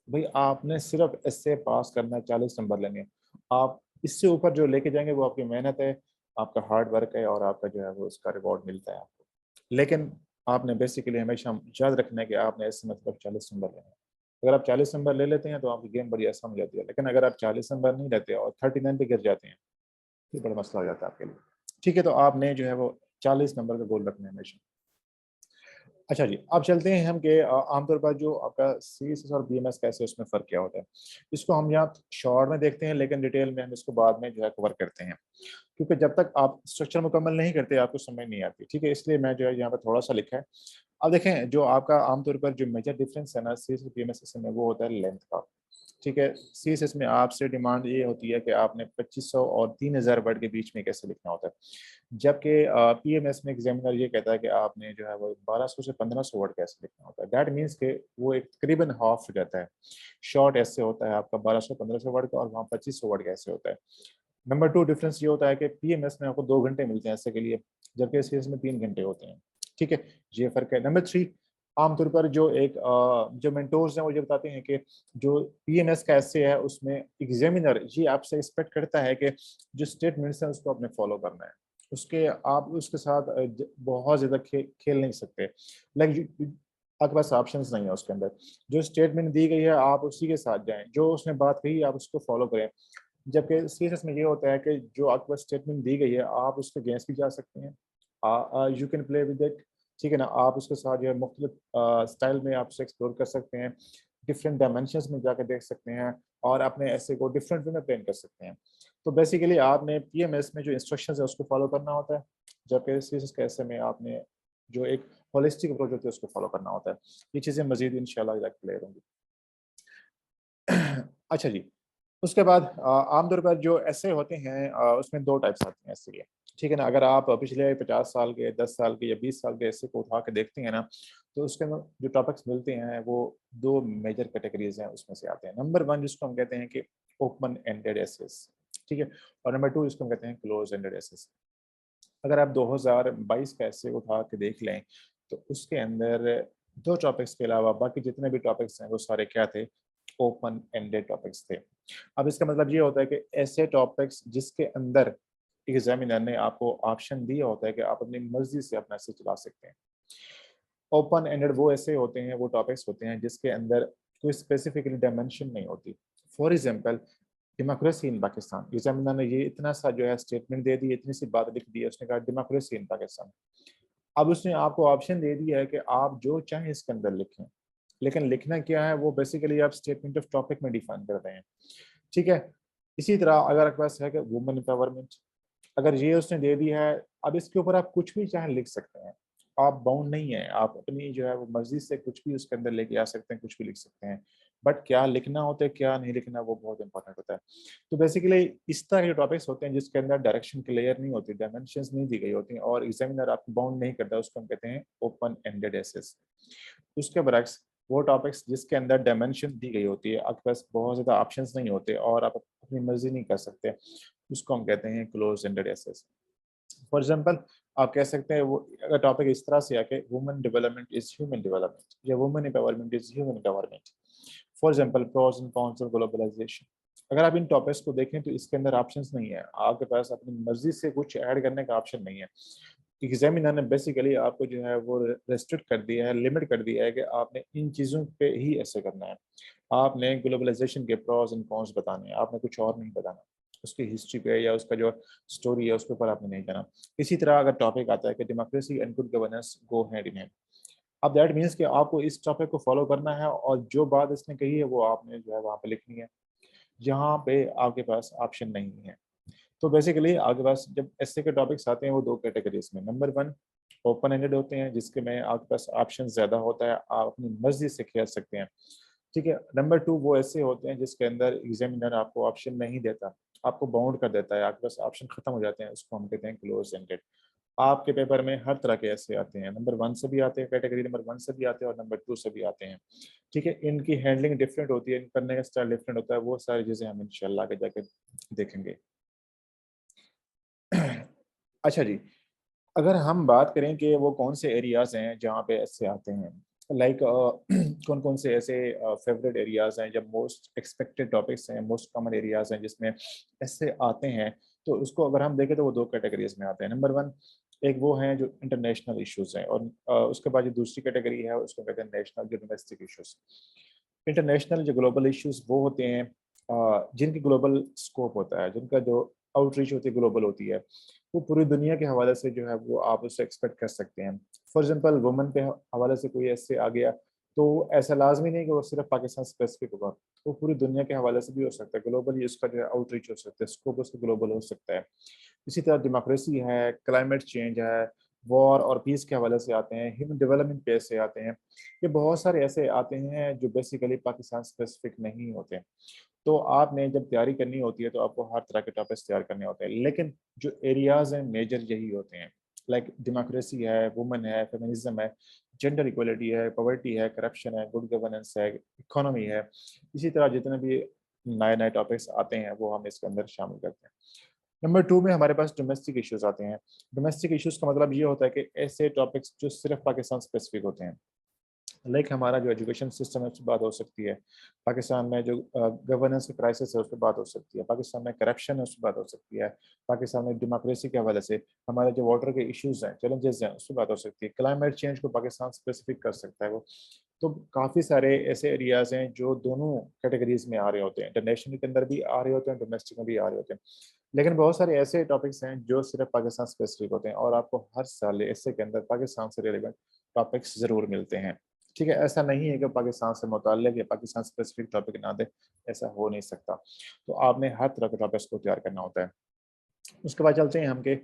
भई आपने सिर्फ़ इससे पास करना है, 40 नंबर लेने हैं। आप इससे ऊपर जो लेके जाएँगे वो आपकी मेहनत है, आपका हार्ड वर्क है और आपका जो है वो उसका रिवॉर्ड मिलता है आपको। लेकिन आपने बेसिकली हमेशा याद रखना है कि आपने इससे मतलब 40 नंबर लेने हैं। अगर आप 40 नंबर ले लेते हैं तो आपकी गेम बड़ी आसान हो जाती है। लेकिन अगर आप 40 नंबर नहीं लेते और 39 पे गिर जाते हैं, फिर बड़ा मसला हो जाता है आपके लिए। ठीक है, तो आपने जो है वो 40 नंबर का गोल रखना है हमेशा। अच्छा जी, अब चलते हैं हम कि आमतौर पर जो आपका सीएसएस और बीएमएस कैसे, उसमें फ़र्क क्या होता है? इसको हम यहाँ शॉर्ट में देखते हैं लेकिन डिटेल में हम इसको बाद में जो है कवर करते हैं। क्योंकि जब तक आप स्ट्रक्चर मुकम्मल नहीं करते, आपको समझ नहीं आती, ठीक है? इसलिए मैं जो है यहाँ पे थोड़ा-सा लिखा है। अब देखें, जो आपका आमतौर पर जो मेजर डिफरेंस है ना सीएसएस और बीएमएस में, वो होता है लेंथ का। ठीक है? सीएसएस में आपसे डिमांड ये होती है कि आपने 2500 और 3000 वर्ड के बीच में कैसे लिखना होता है। जबकि पीएमएस में एग्ज़ामिनर ये कहता है कि आपने जो है वो 1200 से 1500 वर्ड का ऐसे लिखना होता है। दैट मीन्स कि वो एक तकरीबन हाफ़ हो जाता है। शॉर्ट ऐसे होता है आपका 1200-1500 वर्ड का और वहाँ 2500 वर्ड का ऐसे होता है। नंबर 2 डिफरेंस ये होता है कि पीएमएस में आपको 2 घंटे मिलते हैं ऐसे के लिए, जबकि सीएस में 3 घंटे होते हैं। ठीक है? ये फ़र्क है। नंबर 3, आमतौर पर जो मेंटोर्स हैं वो ये बताते हैं कि जो पीएमएस का एसे है उसमें एग्ज़ामिनर ये आपसे एक्सपेक्ट करता है कि जो स्टेटमेंट्स हैं उसको आपने फ़ॉलो करना है। उसके आप उसके साथ बहुत ज़्यादा खेल नहीं सकते। लाइक आपके पास ऑप्शंस नहीं है उसके अंदर। जो स्टेटमेंट दी गई है आप उसी के साथ जाएँ, जो उसने बात कही आप उसको फॉलो करें। जबकि सीएसएस में ये होता है कि जो आपके पास स्टेटमेंट दी गई है आप उसके अगेंस्ट भी जा सकते हैं। You can play with it, ठीक है ना? आप उसके साथ जो है मुख्तलिफ स्टाइल में आप उसे एक्सप्लोर कर सकते हैं, डिफरेंट डायमेंशंस में जाकर देख सकते हैं और अपने ऐसे को डिफरेंट वे में प्लान कर सकते हैं। तो बेसिकली आपने पीएमएस में जो इंस्ट्रक्शंस है उसको फॉलो करना होता है, जबकि सीएसएस के ऐसे में आपने जो एक होलिस्टिक अप्रोच होती है उसको फॉलो करना होता है। ये चीज़ें मज़ीद इंशाल्लाह क्लियर होंगी। अच्छा जी, उसके बाद आमतौर पर जो ऐसे होते हैं उसमें 2 टाइप्स आते हैं ऐसे के, ठीक है ना? अगर आप पिछले 50 साल के, 10 साल के या 20 साल के ऐसे को उठा के देखते हैं ना, तो उसके अंदर जो टॉपिक्स मिलते हैं वो 2 मेजर कैटेगरीज़ हैं उसमें से आते हैं। नंबर 1 जिसको हम कहते हैं कि ओपन एंडेड एसेस, ठीक है? और नंबर 2 जिसको हम कहते हैं क्लोज़ एंडेड एसेस। अगर आप 2022 का ऐसे उठा के देख लें, तो उसके अंदर 2 टॉपिक्स के अलावा बाकी जितने भी टॉपिक्स हैं वो सारे क्या थे? ओपन एंडेड टॉपिक्स थे। अब इसका मतलब ये होता है कि ऐसे टॉपिक्स जिसके अंदर एग्जामिनर ने आपको ऑप्शन दिया होता है कि आप अपनी मर्जी से अपना ऐसे चला सकते हैं। ओपन एंडेड वो ऐसे होते हैं, वो टॉपिक्स होते हैं जिसके अंदर कोई स्पेसिफिकली डायमेंशन नहीं होती। For example democracy in Pakistan, examiner ने ये इतना सा जो है स्टेटमेंट दे दी, इतनी सी बात लिख दी है, उसने कहा डेमोक्रेसी इन पाकिस्तान। अब उसने आपको ऑप्शन दे दिया है कि आप जो चाहें इसके अंदर लिखें, लेकिन लिखना क्या है वो बेसिकली आप स्टेटमेंट ऑफ टॉपिक में डिफाइन कर रहे हैं, ठीक है? इसी तरह अगर आपके पास है कि वुमेन एम्पावरमेंट, अगर ये उसने दे दिया है, अब इसके ऊपर आप कुछ भी चाहें लिख सकते हैं। आप बाउंड नहीं हैं, आप अपनी जो है वो मर्ज़ी से कुछ भी उसके अंदर लेके आ सकते हैं, कुछ भी लिख सकते हैं। बट क्या लिखना होता है, क्या नहीं लिखना वो बहुत इम्पोर्टेंट होता है। तो बेसिकली इस तरह के टॉपिक्स होते हैं जिसके अंदर डायरेक्शन क्लियर नहीं होती, डायमेंशंस नहीं दी गई होती हैं और एग्ज़ामिनर आपको बाउंड नहीं करता, उसको हम कहते हैं ओपन एंडेड एसेस। उसके बरक्स वो टॉपिक्स जिसके अंदर डायमेंशन दी गई होती है, आपके पास बहुत ज़्यादा ऑप्शंस नहीं होते और आप अपनी मर्ज़ी नहीं कर सकते, उसको हम कहते हैं close ended essays. For example आप कह सकते हैं वो अगर टॉपिक इस तरह से है कि women development is human development या women empowerment is human empowerment. For example pros and cons of globalization. अगर आप इन टॉपिक्स को देखें तो इसके अंदर ऑप्शंस नहीं है, आपके पास अपनी मर्ज़ी से कुछ ऐड करने का ऑप्शन नहीं है। एग्जामिनर ने बेसिकली आपको जो है वो रेस्ट्रिक्ट कर दिया है, लिमिट कर दिया है कि आपने इन चीज़ों पे ही ऐसे करना है। आपने ग्लोबलाइजेशन के प्रोस एंड कॉन्स बताने हैं, आपने कुछ और नहीं बताना। उसकी हिस्ट्री पे या उसका जो स्टोरी है उसके ऊपर आपने नहीं जाना। इसी तरह अगर टॉपिक आता है कि democracy and good governance go hand in hand. अब दैट मीन्स कि आपको इस टॉपिक को फॉलो करना है और जो बात इसने कही है वो आपने जो है वहाँ पे लिखनी है। यहाँ पे आपके पास ऑप्शन नहीं है। तो बेसिकली आपके पास जब ऐसे के टॉपिक्स आते हैं वो 2 कैटेगरीज़ में, नंबर 1 ओपन एंडेड होते हैं जिसके में आपके पास ऑप्शन ज़्यादा होता है, आप अपनी मर्ज़ी से खेल सकते हैं, ठीक है? नंबर 2 वो ऐसे होते हैं जिसके अंदर एग्ज़ामिनर आपको ऑप्शन नहीं देता, आपको बाउंड कर देता है, आपके पास ऑप्शन खत्म हो जाते हैं, उसको हम कहते हैं क्लोज़ एंडेड। आपके पेपर में हर तरह के ऐसे आते हैं, नंबर 1 से भी आते हैं, कैटेगरी नंबर 1 से भी आते हैं और नंबर 2 से भी आते हैं, ठीक है? इनकी हैंडलिंग डिफरेंट होती है, इन करने का स्टाइल डिफरेंट होता है, वो सारी चीज़ें हम इंशाल्लाह आगे जाके देखेंगे। अच्छा जी, अगर हम बात करें कि वो कौन से एरियाज़ हैं जहाँ पे ऐसे आते हैं, लाइक कौन-कौन से ऐसे फ़ेवरेट एरियाज़ हैं या मोस्ट एक्सपेक्टेड टॉपिक्स हैं, मोस्ट कॉमन एरियाज़ हैं जिसमें ऐसे आते हैं, तो उसको अगर हम देखें तो वो 2 कैटेगरीज़ में आते हैं। नंबर 1 एक वो हैं जो इंटरनेशनल इश्यूज़ हैं और उसके बाद जो दूसरी कैटेगरी है उसको कहते हैं नेशनल जो डोमेस्टिक इश्यूज़। इंटरनेशनल जो ग्लोबल इश्यूज़ वो होते हैं जिनकी ग्लोबल स्कोप होता है, जिनका जो आउटरीच होती है ग्लोबल होती है, वो पूरी दुनिया के हवाले से जो है वो आप उससे एक्सपेक्ट कर सकते हैं। फॉर एग्ज़ाम्पल वुमेन के हवाले से कोई ऐसे आ गया, तो ऐसा लाज़मी नहीं कि वो सिर्फ़ पाकिस्तान स्पेसिफ़िक होगा, वो पूरी दुनिया के हवाले से भी हो सकता है, ग्लोबली उसका जो है आउटरीच हो सकता है, स्कोप उसका ग्लोबल हो सकता है। इसी तरह डेमोक्रेसी है, क्लाइमेट चेंज है, वॉर और पीस के हवाले से आते हैं, ह्यूमन डेवलपमेंट पे से आते हैं। ये बहुत सारे ऐसे आते हैं जो बेसिकली पाकिस्तान स्पेसिफ़िक नहीं होते। तो आपने जब तैयारी करनी होती है तो आपको हर तरह के टॉपिक्स तैयार करने होते हैं। लेकिन जो एरियाज़ हैं मेजर यही होते हैं। लाइक डेमोक्रेसी है, वुमेन है, फेमिनिज़्म है, जेंडर इक्वालिटी है, पॉवर्टी है, करप्शन है, गुड गवर्नेंस है, इकोनॉमी है। इसी तरह जितने भी नए-नए टॉपिक्स आते हैं वो हम इसके अंदर शामिल करते हैं। नंबर 2 में हमारे पास डोमेस्टिक इश्यूज़ आते हैं। डोमेस्टिक इश्यूज़ का मतलब ये होता है कि ऐसे टॉपिक्स जो सिर्फ़ पाकिस्तान स्पेसिफ़िक होते हैं। लाइक हमारा जो एजुकेशन सिस्टम है उस पर बात हो सकती है, पाकिस्तान में जो गवर्नेंस की क्राइसिस है उस पर बात हो सकती है, पाकिस्तान में करप्शन है उस पर बात हो सकती है, पाकिस्तान में डेमोक्रेसी के हवाले से हमारे जो वाटर के इश्यूज हैं, चैलेंजेस हैं, उस पर बात हो सकती है, क्लाइमेट चेंज को पाकिस्तान स्पेसिफिक कर सकता है वो। तो काफ़ी सारे ऐसे एरियाज हैं जो दोनों कैटेगरीज में आ रहे होते हैं, इंटरनेशनल के अंदर भी आ रहे होते हैं, डोमेस्टिक में भी आ रहे होते हैं। लेकिन बहुत सारे ऐसे टॉपिक्स हैं जो सिर्फ पाकिस्तान स्पेसिफिक होते हैं और आपको हर साल ऐसे के अंदर पाकिस्तान से रिलेवेंट टॉपिक्स ज़रूर मिलते हैं। ठीक है, ऐसा नहीं है कि पाकिस्तान से मुताल्लिक़ या पाकिस्तान स्पेसिफिक टॉपिक ना दे, ऐसा हो नहीं सकता। तो आपने हर तरह के टॉपिक्स को तैयार करना होता है। उसके बाद चलते हैं हम कि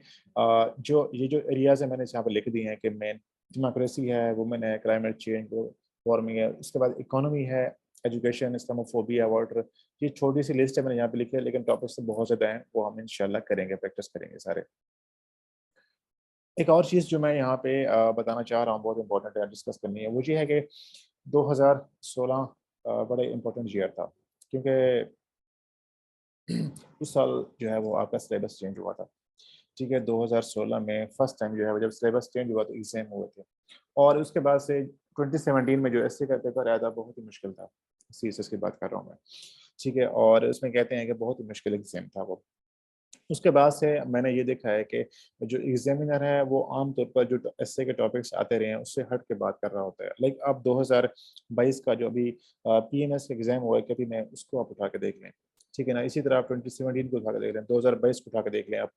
जो एरियाज़ हैं मैंने यहाँ पे लिख दिए हैं कि मेन डेमोक्रेसी है, वुमेन है, क्लाइमेट चेंज, वार्मिंग है, उसके बाद इकोनॉमी है, एजुकेशन, इस्लामोफोबिया, वाटर। ये छोटी सी लिस्ट है मैंने यहाँ पे लिखी है, लेकिन टॉपिक्स तो बहुत ज़्यादा हैं, वो हम इंशाल्लाह करेंगे, प्रैक्टिस करेंगे सारे। एक और चीज़ जो मैं यहाँ पे बताना चाह रहा हूँ, बहुत इंपॉर्टेंट है, डिस्कस करनी है, वो ये है कि 2016 बड़ा इम्पोर्टेंट ईयर था, क्योंकि उस साल जो है वो आपका सिलेबस चेंज हुआ था। ठीक है, 2016 में फर्स्ट टाइम जो है वो जब सिलेबस चेंज हुआ तो एग्ज़ाम हुए थे, और उसके बाद से 2017 में जो एसए का पेपर आया था बहुत ही मुश्किल था। सीएसएस की बात कर रहा हूँ मैं। ठीक है, और उसमें कहते हैं कि बहुत ही मुश्किल एग्ज़ाम था वो। उसके बाद से मैंने ये देखा है कि जो एग्जामिनर है वो आम तौर पर जो एसए के टॉपिक्स आते रहे हैं उससे हट के बात कर रहा होता है। लाइक अब 2022 का जो अभी पीएमएस का एग्जाम हुआ है, कभी मैं उसको आप उठा के देख लें। ठीक है ना, इसी तरह आप 2017 को उठा के देख लें, 2022 को उठा के देख लें आप।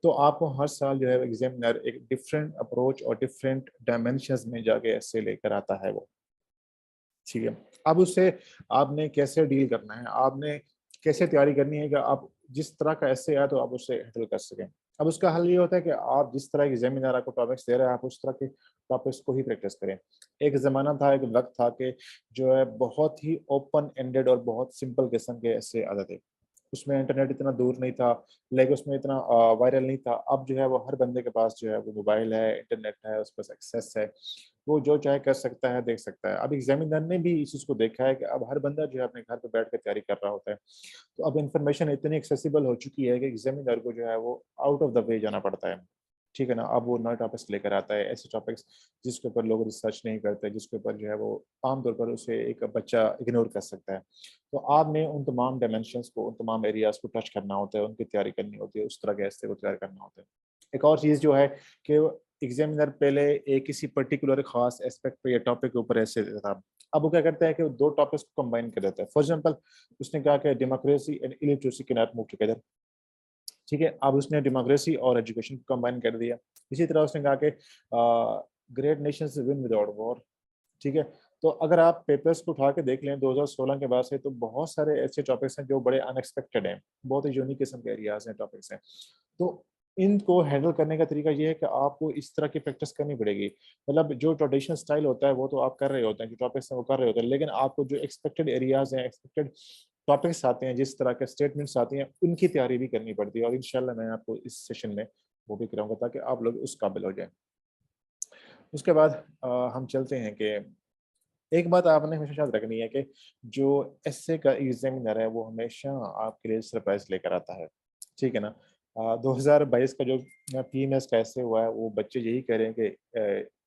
तो आपको हर साल जो है एग्जामिनर एक डिफरेंट अप्रोच और डिफरेंट डायमेंशंस में जाके एसए लेकर आता है वो। ठीक है, अब उससे आपने कैसे डील करना है, आपने कैसे तैयारी करनी है कि आप जिस तरह का एसे आया तो आप उससे हैंडल कर सकें। अब उसका हल ये होता है कि आप जिस तरह के एग्जामिनर आपको टॉपिक्स दे रहे हैं, आप उस तरह के टॉपिक्स को ही प्रैक्टिस करें। एक ज़माना था, एक वक़्त था कि जो है बहुत ही ओपन एंडेड और बहुत सिंपल किस्म के एसे आते थे। उसमें इंटरनेट इतना दूर नहीं था, लाइक उसमें इतना वायरल नहीं था। अब जो है वो हर बंदे के पास जो है वो मोबाइल है, इंटरनेट है, उसके पास एक्सेस है। वो जो चाहे कर सकता है, देख सकता है। अब एग्जामिनर ने भी इस चीज़ को देखा है कि अब हर बंदा जो है अपने घर पे बैठ के तैयारी कर रहा होता है। तो अब इन्फॉर्मेशन इतनी एक्सेसिबल हो चुकी है कि एग्जामिनर को जो है वो आउट ऑफ द वे जाना पड़ता है। ठीक है ना, अब वो नए टॉपिक्स लेकर आता है, ऐसे टॉपिक्स जिसके ऊपर लोग रिसर्च नहीं करते, जिसके ऊपर जो है वो आम तौर पर उसे एक बच्चा इग्नोर कर सकता है। तो आपने उन तमाम डायमेंशंस को, उन तमाम एरियाज को टच करना होता है, उनकी तैयारी करनी होती है, उस तरह के ऐसे को तैयार करना होता है। एक और चीज़ जो है कि एग्जामिनर पहले एक किसी पर्टिकुलर खास एस्पेक्ट पे या टॉपिक के ऊपर ऐसे देता था। अब वो क्या करता है कि वो दो टॉपिक्स को कंबाइन कर देता है। फॉर एग्जांपल उसने कहा कि democracy and illiteracy can not move together. ठीक है, अब उसने डेमोक्रेसी और एजुकेशन को कंबाइन कर दिया। इसी तरह उसने कहा कि great Nations win without war. ठीक है, तो अगर आप पेपर्स को उठा के देख लें 2016 के बाद से, तो बहुत सारे ऐसे टॉपिक्स हैं जो बड़े अनएक्सपेक्टेड हैं, बहुत ही यूनिक किस्म के एरियाज हैं, टॉपिक्स हैं। तो इनको हैंडल करने का तरीका ये है कि आपको इस तरह की प्रैक्टिस करनी पड़ेगी। मतलब जो ट्रेडिशनल स्टाइल होता है वो तो आप कर रहे होते हैं, जो टॉपिक्स हैं वो कर रहे होते हैं, लेकिन आपको जो एक्सपेक्टेड एरियाज हैं, एक्सपेक्टेड टॉपिक्स आते हैं, जिस तरह के स्टेटमेंट्स आती हैं, उनकी तैयारी भी करनी पड़ती है, और इंशाल्लाह मैं आपको इस सेशन में वो भी कराऊंगा ताकि आप लोग उस काबिल हो जाएं। उसके बाद हम चलते हैं कि एक बात आपने हमेशा याद रखनी है कि जो एसए का एग्जामिनर है वो हमेशा आपके लिए सरप्राइज लेकर आता है। ठीक है ना, 2022 का जो पीएमएस का एसए हुआ है वो बच्चे यही कह रहे हैं कि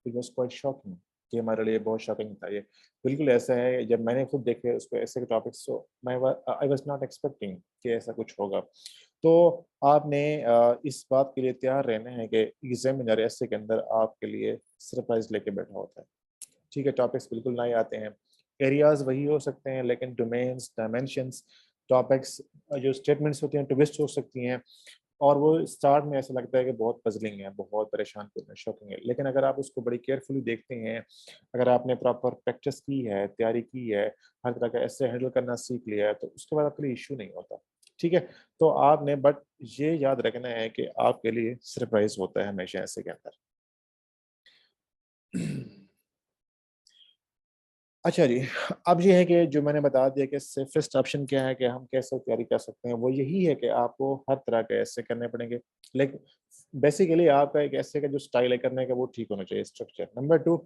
इट वाज क्वाइट शॉकिंग, कि हमारे लिए बहुत शॉकिंग था ये। बिल्कुल ऐसा है, जब मैंने खुद देखे उसको ऐसे के टॉपिक्स, तो आई वाज नॉट एक्सपेक्टिंग कि ऐसा कुछ होगा। तो आपने इस बात के लिए तैयार रहना है कि एग्जामिनर एसए के अंदर आपके लिए सरप्राइज लेके बैठा होता है। ठीक है, टॉपिक्स बिल्कुल नए आते हैं, एरियाज वही हो सकते हैं, लेकिन डोमेन्स, डायमेंशंस, टॉपिक्स, जो स्टेटमेंट्स होती हैं ट्विस्ट हो सकती हैं, और वो स्टार्ट में ऐसा लगता है कि बहुत पजलिंग है, बहुत परेशान करना, शॉकिंग है, लेकिन अगर आप उसको बड़ी केयरफुली देखते हैं, अगर आपने प्रॉपर प्रैक्टिस की है, तैयारी की है, हर तरह का ऐसे हैंडल करना सीख लिया है, तो उसके बाद आपके लिए इशू नहीं होता। ठीक है, तो आपने बट ये याद रखना है कि आपके लिए सरप्राइज होता है हमेशा ऐसे के अंदर। अच्छा जी, अब ये है कि जो मैंने बता दिया कि सेफेस्ट ऑप्शन क्या है, कि हम कैसे तैयारी कर सकते हैं, वो यही है कि आपको हर तरह के ऐसे करने पड़ेंगे। लेकिन बेसिकली आपका एक ऐसे का जो स्टाइल है करने का वो ठीक होना चाहिए, स्ट्रक्चर। नंबर 2,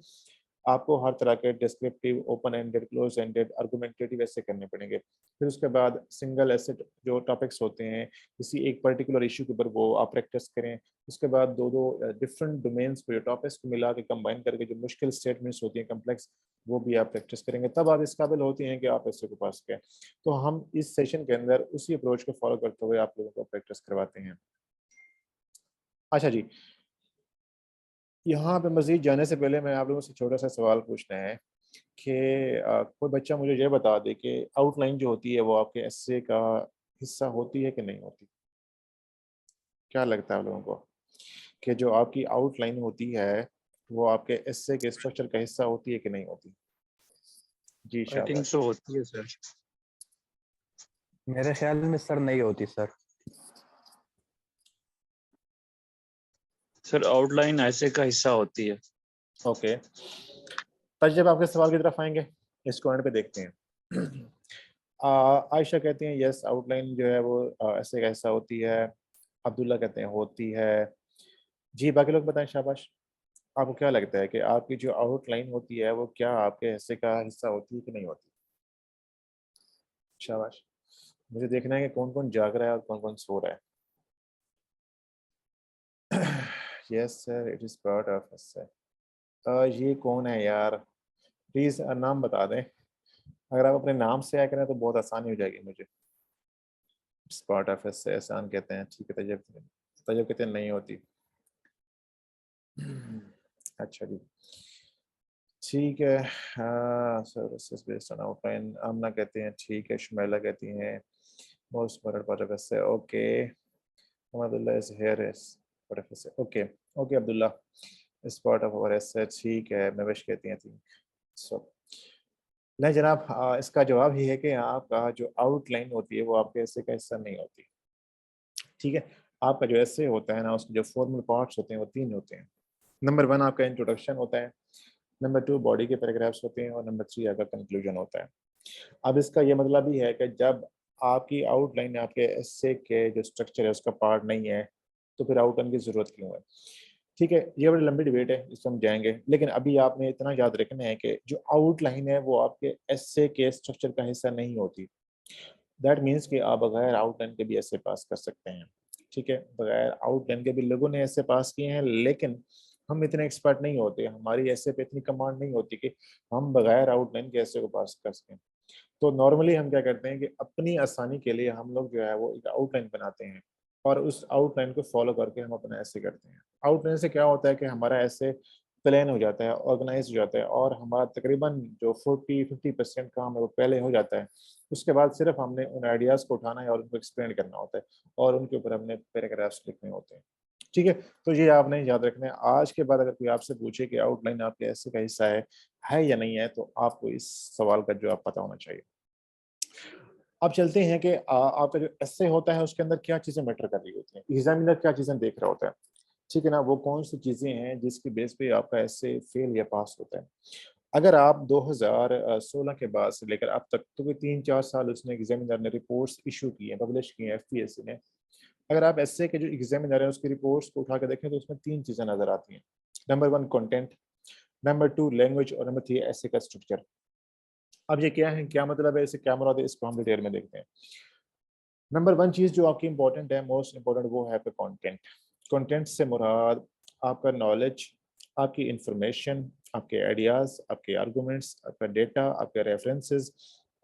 आपको हर तरह के descriptive, open ended, close ended, argumentative ऐसे करने पड़ेंगे। फिर उसके बाद सिंगल ऐसे जो टॉपिक्स होते हैं किसी एक पर्टिकुलर इशू के ऊपर वो आप प्रैक्टिस करें। उसके बाद दो दो डिफरेंट डोमेन्स को, जो टॉपिक्स को मिला के कंबाइन करके जो मुश्किल स्टेटमेंट्स होती हैं कम्प्लेक्स, वो भी आप प्रैक्टिस करेंगे, तब आप इस काबिल होती हैं कि आप ऐसे को पास करें। तो हम इस सेशन के अंदर उसी अप्रोच को फॉलो करते हुए आप लोगों को प्रैक्टिस करवाते हैं। अच्छा जी, यहाँ पे मज़ीद जाने से पहले मैं आप लोगों से छोटा सा सवाल पूछना है कि कोई बच्चा मुझे ये बता दे कि आउटलाइन जो होती है वो आपके एस्से का हिस्सा होती है कि नहीं होती? क्या लगता है आप लोगों को कि जो आपकी आउटलाइन होती है वो आपके एस्से के स्ट्रक्चर का हिस्सा होती है कि नहीं होती? जी आई थिंक शाबाश। सो होती है सर। मेरे ख्याल में सर नहीं होती सर। सर आउटलाइन ऐसे का हिस्सा होती है। ओके, तब जब आपके सवाल की तरफ आएंगे इस कॉर्नर पे देखते हैं। आयशा कहती हैं यस, आउटलाइन जो है वो ऐसे का हिस्सा होती है। अब्दुल्ला कहते हैं होती है। जी बाकी लोग बताएं, शाबाश। आपको क्या लगता है कि आपकी जो आउटलाइन होती है वो क्या आपके हिस्से का हिस्सा होती है कि नहीं होती? शाबाश। मुझे देखना है कि कौन कौन जाग रहा है और कौन कौन सो रहा है। Yes sir, it is part of हिस्सा। ये कौन है यार? प्लीज़ नाम बता दें। अगर आप अपने नाम से आया करें तो बहुत आसानी हो जाएगी मुझे। इट्स पार्ट ऑफ हिस्सा, एहसान कहते हैं। ठीक है, तजब तजब कहते हैं नहीं होती। अच्छा जी, ठीक है। सर्विसेज बेस्ड ऑन आउटलाइन, आमना कहते हैं ठीक है, शुमैला कहती हैं most important part of essay. Okay, Abdullah is here is part of essay. Okay okay Abdullah, इस पार्ट ऑफ आवर एसे। ठीक है, नविश कहती हैं थिंक सो। नहीं जनाब, इसका जवाब ये है कि आपका जो आउटलाइन होती है वो आपके एसे का हिस्सा नहीं होती। ठीक है, आपका जो एसे होता है ना, उसके जो फॉर्मल पार्ट्स होते हैं वो 3 होते हैं। नंबर 1 आपका इंट्रोडक्शन होता है, नंबर 2 बॉडी के पैराग्राफ्स होते हैं, और नंबर 3 आपका कंक्लूजन होता है। अब इसका ये मतलब ही है कि जब आपकी आउटलाइन आपके एसे के जो स्ट्रक्चर है उसका पार्ट नहीं है तो फिर आउटलाइन की ज़रूरत क्यों है? ठीक है, ये बड़ी लंबी डिबेट है, इस पर हम जाएंगे, लेकिन अभी आपने इतना याद रखना है कि जो आउटलाइन है वो आपके एसे के स्ट्रक्चर का हिस्सा नहीं होती। दैट मीन्स कि आप बगैर आउटलाइन के भी ऐसे पास कर सकते हैं। ठीक है, बगैर आउटलाइन के भी लोगों ने ऐसे पास किए हैं, लेकिन हम इतने एक्सपर्ट नहीं होते, हमारी ऐसे पे इतनी कमांड नहीं होती कि हम बगैर आउटलाइन के ऐसे को पास कर सकें। तो नॉर्मली हम क्या करते हैं कि अपनी आसानी के लिए हम लोग जो है वो एक आउटलाइन बनाते हैं और उस आउटलाइन को फॉलो करके हम अपना ऐसे करते हैं। आउटलाइन से क्या होता है कि हमारा ऐसे प्लान हो जाता है, ऑर्गेनाइज हो जाता है, और हमारा तकरीबन जो 40-50% काम है वो पहले हो जाता है। उसके बाद सिर्फ हमने उन आइडियाज़ को उठाना है और उनको एक्सप्लेन करना होता है, और उनके ऊपर हमने पैराग्राफ्स लिखने होते हैं। ठीक है, तो ये आपने याद रखना है। आज के बाद अगर कोई आपसे पूछे कि आउटलाइन आपके ऐसे का हिस्सा है या नहीं है, तो आपको इस सवाल का जवाब पता होना चाहिए। अब चलते हैं कि आपका जो एसे होता है उसके अंदर क्या चीज़ें मैटर कर रही होती हैं, एग्जामिनर क्या चीज़ें देख रहा होता है। ठीक है ना, वो कौन सी चीज़ें हैं जिसकी बेस पे आपका एसे फेल या पास होता है। अगर आप 2016 के बाद से लेकर अब तक, तो कोई 3-4 साल उसने एग्जामिनर ने रिपोर्ट्स इशू की हैं, पब्लिश की हैं एफपीएससी ने। अगर आप एसए के जो एग्जामिनर है उसकी रिपोर्ट्स को उठा के देखें तो उसमें 3 चीज़ें नज़र आती हैं। नंबर 1 कंटेंट, नंबर 2 लैंग्वेज, और नंबर 3 एसए का स्ट्रक्चर। अब ये क्या है, क्या मतलब है, इसे क्या मुराद है, इसको हम डिटेल में देखते हैं। नंबर 1 चीज़ जो आपकी इंपॉर्टेंट है, मोस्ट इंपॉर्टेंट, वो है आपका कंटेंट। कंटेंट से मुराद आपका नॉलेज, आपकी इंफॉर्मेशन, आपके आइडियाज़, आपके आर्गूमेंट्स, आपका डेटा, आपके रेफरेंसेस,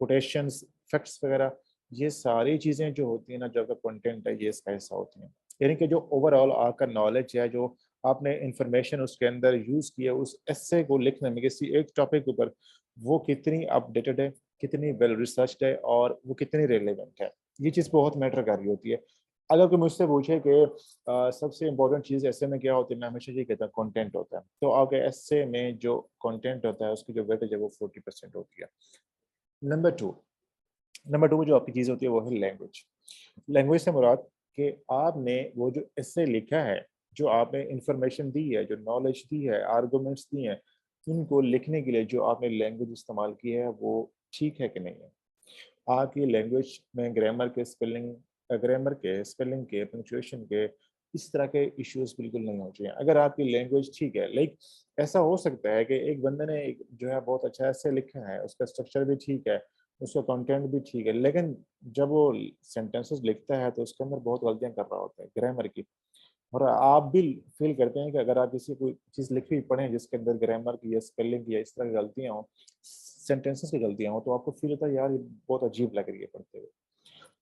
कोटेशंस, फैक्ट्स वगैरह, ये सारी चीज़ें जो होती हैं ना, जो आपका कंटेंट है, ये इसका हिस्सा होती हैं। यानी कि जो ओवरऑल आपका नॉलेज है, जो आपने इंफॉर्मेशन उसके अंदर यूज़ की है उस एस्से को लिखने में किसी एक टॉपिक के ऊपर, वो कितनी अपडेटेड है, कितनी वेल रिसर्च्ड है, और वो कितनी रिलेवेंट है। ये चीज़ बहुत मैटर कर रही होती है। अगर कोई मुझसे पूछे कि सबसे इम्पोर्टेंट चीज़ ऐसे में क्या होती है, मैं हमेशा ये कहता हूँ कंटेंट होता है। तो आपके ऐसे में जो कंटेंट होता है उसकी जो वेटेज है वो 40% होती है। नंबर 2, जो आपकी चीज़ होती है वो है लैंग्वेज। लैंग्वेज से मुराद कि आपने वो जो ऐसे लिखा है, जो आपने इंफॉर्मेशन दी है, जो नॉलेज दी है, आर्गूमेंट्स दिए हैं, इनको लिखने के लिए जो आपने लैंग्वेज इस्तेमाल की है वो ठीक है कि नहीं है। आपकी लैंग्वेज में ग्रामर के, स्पेलिंग के, पंक्चुएशन के, इस तरह के इश्यूज बिल्कुल नहीं होने चाहिए। अगर आपकी लैंग्वेज ठीक है, लाइक ऐसा हो सकता है कि एक बंदे ने एक जो है बहुत अच्छा ऐसे लिखा है, उसका स्ट्रक्चर भी ठीक है, उसका कंटेंट भी ठीक है, लेकिन जब वो सेंटेंसेस लिखता है तो उसके अंदर बहुत गलतियां कर रहा होता है ग्रामर की। और आप भी फील करते हैं कि अगर आप किसी कोई चीज़ लिखी हुई पढ़ें जिसके अंदर ग्रामर की या स्पेलिंग की या इस तरह की गलतियां हों, सेंटेंसेस की गलतियां हों, तो आपको फील होता है यार ये बहुत अजीब लग रही है पढ़ते हुए।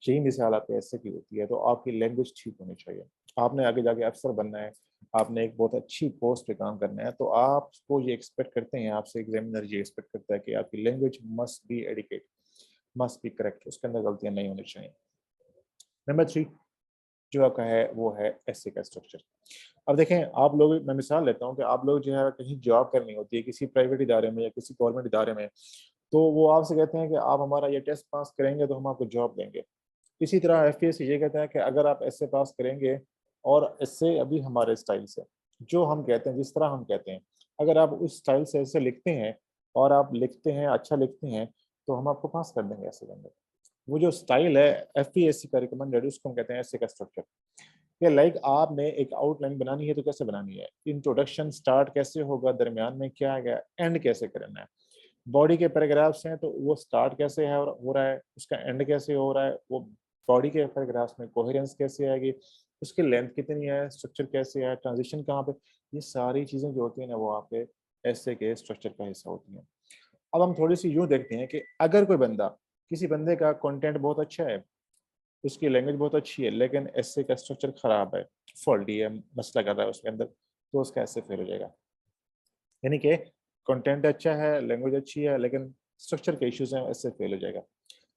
यही मिसाल आपके ऐसे की होती है। तो आपकी लैंग्वेज ठीक होनी चाहिए। आपने आगे जाके अफसर बनना है, आपने एक बहुत अच्छी पोस्ट पे काम करना है, तो आपको ये एक्सपेक्ट करते हैं, आपसे एग्जामिनर ये एक्सपेक्ट करता है कि आपकी language must be adequate, must be correct, उसके अंदर गलतियां नहीं होनी चाहिए। नंबर 3 जो आपका है वो है एसे का स्ट्रक्चर। अब देखें, आप लोग, मैं मिसाल लेता हूँ कि आप लोग जो है कहीं जॉब करनी होती है किसी प्राइवेट इदारे में या किसी गवर्नमेंट इदारे में, तो वो आपसे कहते हैं कि आप हमारा ये टेस्ट पास करेंगे तो हम आपको जॉब देंगे। इसी तरह एफपीएससी ये कहता है कि अगर आप ऐसे पास करेंगे, और इससे अभी हमारे स्टाइल से जो हम कहते हैं, जिस तरह हम कहते हैं, अगर आप उस स्टाइल से ऐसे लिखते हैं और आप लिखते हैं, अच्छा लिखते हैं, तो हम आपको पास कर देंगे ऐसे बंदे। वो जो स्टाइल है एफपीएससी का रिकमेंडेड, उसको हम कहते हैं ऐसे का स्ट्रक्चर। या लाइक आपने एक आउटलाइन बनानी है तो कैसे बनानी है, इंट्रोडक्शन स्टार्ट कैसे होगा, दरमियान में क्या है, एंड कैसे करना है। बॉडी के पैराग्राफ्स हैं तो वो स्टार्ट कैसे है और हो रहा है, उसका एंड कैसे हो रहा है, वो बॉडी के पैराग्राफ्स में कोहेरेंस कैसे आएगी, उसकी लेंथ कितनी है, स्ट्रक्चर कैसे है, ट्रांजिशन कहाँ पे, ये सारी चीज़ें जो होती हैं ना वो आपके ऐसे के स्ट्रक्चर का हिस्सा होती हैं। अब हम थोड़ी सी यूँ देखते हैं कि अगर कोई बंदा, किसी बंदे का कंटेंट बहुत अच्छा है, उसकी लैंग्वेज बहुत अच्छी है, लेकिन ऐसे का स्ट्रक्चर खराब है, फॉल्टी है, मसला कर रहा है उसके अंदर, तो उसका ऐसे फेल हो जाएगा। यानी कि कंटेंट अच्छा है, लैंग्वेज अच्छी है, लेकिन स्ट्रक्चर के इश्यूज हैं, ऐसे फेल हो जाएगा।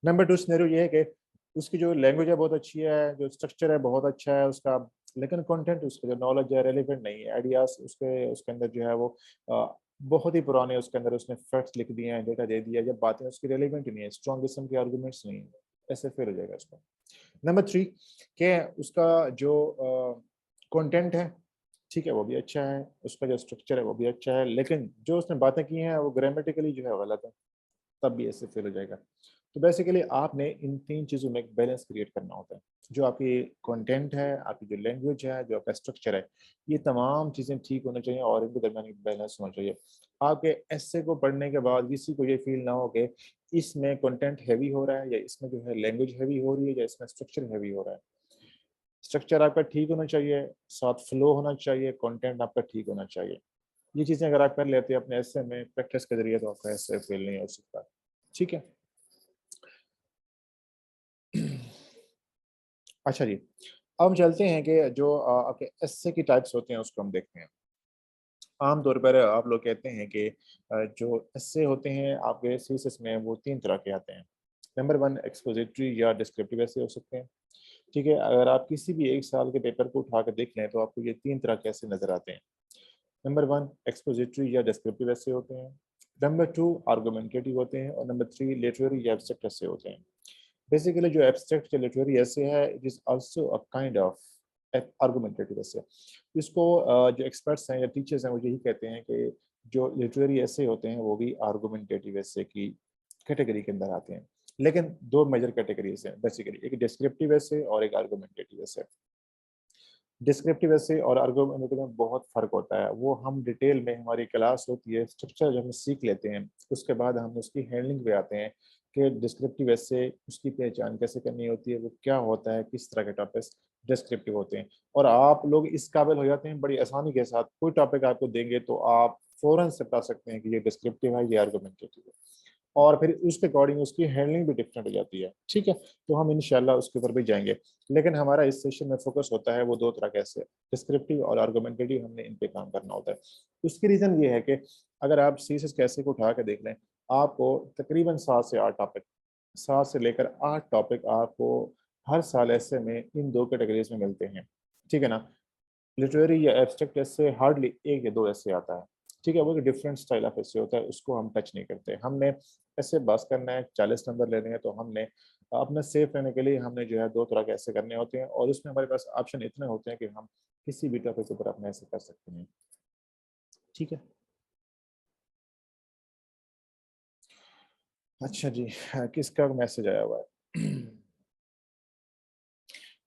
नंबर 2 सिनेरियो ये है कि उसकी जो लैंग्वेज है बहुत अच्छी है, जो स्ट्रक्चर है बहुत अच्छा है उसका, लेकिन कंटेंट, उसका जो नॉलेज है रेलिवेंट नहीं है, आइडियाज उसके उसके अंदर जो है वो बहुत ही पुराने, उसके अंदर उसने फैक्ट्स लिख दिए हैं, डेटा दे दिया है, जब बातें उसकी रेलिवेंट नहीं है, स्ट्रॉन्ग किस्म के आर्गूमेंट्स नहीं है, ऐसे फेल हो जाएगा उसका। नंबर 3 के उसका जो कंटेंट है, ठीक है, वो भी अच्छा है, उसका जो स्ट्रक्चर है वो भी अच्छा है, लेकिन जो उसने बातें की हैं वो ग्रामेटिकली जो है गलत है, तब भी ऐसे फेल हो जाएगा। तो बेसिकली आपने इन 3 चीज़ों में एक बैलेंस क्रिएट करना होता है। जो आपकी कंटेंट है, आपकी जो लैंग्वेज है, जो आपका स्ट्रक्चर है, ये तमाम चीज़ें ठीक होनी चाहिए और इनके दरमियान एक बैलेंस होना चाहिए। आपके एस्से को पढ़ने के बाद किसी को ये फ़ील ना हो कि इसमें कंटेंट हेवी हो रहा है, या इसमें जो है लैंग्वेज हेवी हो रही है, या इसमें स्ट्रक्चर हेवी हो रहा है। स्ट्रक्चर आपका ठीक होना चाहिए, साथ फ्लो होना चाहिए, कंटेंट आपका ठीक होना चाहिए। ये चीज़ें अगर आप कर लेते हैं अपने एस्से में प्रैक्टिस के ज़रिए, तो आपका एस्से फेल नहीं हो सकता। ठीक है? अच्छा जी, अब हम चलते हैं कि जो आपके एस्से की टाइप्स होते हैं उसको हम देखते हैं। आम तौर पर आप लोग कहते हैं कि जो एस्से होते हैं आपके थीसिस में वो 3 तरह के आते हैं। नंबर 1 एक्सपोजिटरी या डिस्क्रिप्टिव एस्से हो सकते हैं। ठीक है? अगर आप किसी भी 1 साल के पेपर को उठा के देख लें तो आपको ये 3 तरह के एस्से नज़र आते हैं। नंबर 1 एक्सपोजिटरी या डिस्क्रिप्टिव एस्से होते हैं। नंबर 2 आर्गुमेंटेटिव होते हैं, और नंबर 3 लिटरेरी या एब्स्ट्रैक्ट एस्से होते हैं। बेसिकली जो एब्स्ट्रैक्ट या लिटरेरी एस्से है, it is also a kind of argumentative essay. इसको जो एक्सपर्ट्स हैं या टीचर्स हैं वो यही कहते हैं कि जो लिटरेरी एस्से होते हैं वो भी आर्गुमेंटेटिव एस्से की कैटेगरी के अंदर आते हैं। लेकिन 2 मेजर कैटेगरीज़ हैं बेसिकली, एक डिस्क्रिप्टिव एस्से और एक आर्गुमेंटेटिव एस्से। डिस्क्रिप्टिव एस्से और आर्गुमेंटेटिव में बहुत फ़र्क होता है। वो हम डिटेल में, हमारी क्लास होती है, स्ट्रक्चर जब हम सीख लेते हैं, उसके बाद हम उसकी हैंडलिंग पे आते हैं कि डिस्क्रिप्टिव एस्से, उसकी पहचान कैसे करनी होती है, वो क्या होता है, किस तरह के टॉपिक्स डिस्क्रिप्टिव होते हैं। और आप लोग इस काबिल हो जाते हैं बड़ी आसानी के साथ, कोई टॉपिक आपको देंगे तो आप फ़ौरन से बता सकते हैं कि ये डिस्क्रिप्टिव है, ये आर्गुमेंटेटिव है। और फिर उसके अकॉर्डिंग उसकी हैंडलिंग भी डिफरेंट हो जाती है। ठीक है? तो हम इंशाल्लाह उसके ऊपर भी जाएँगे। लेकिन हमारा इस सेशन में फ़ोकस होता है वो 2 तरह के ऐसे, डिस्क्रिप्टिव और आर्गुमेंटेटिव, हमने इन पे काम करना होता है। उसकी रीज़न ये है कि अगर आप सीएसएस कैसे को उठा के देख लें, आपको तकरीबन 7 से 8 टॉपिक, 7 से लेकर 8 टॉपिक आपको हर साल ऐसे में इन 2 कैटेगरीज़ में मिलते हैं। ठीक है ना? लिटरेरी या एब्स्ट्रैक्ट ऐसे हार्डली 1 या 2 ऐसे आता है। ठीक है? वो एक डिफरेंट स्टाइल ऑफ ऐसे होता है, उसको हम टच नहीं करते। हमने ऐसे बस करना है, 40 नंबर लेने हैं, तो हमने अपना सेफ रहने के लिए हमने जो है 2 तरह के ऐसे करने होते हैं, और उसमें हमारे पास ऑप्शन इतने होते हैं कि हम किसी भी टॉपिक के ऊपर अपने ऐसे कर सकते हैं। ठीक है? अच्छा जी, किसका मैसेज आया हुआ है?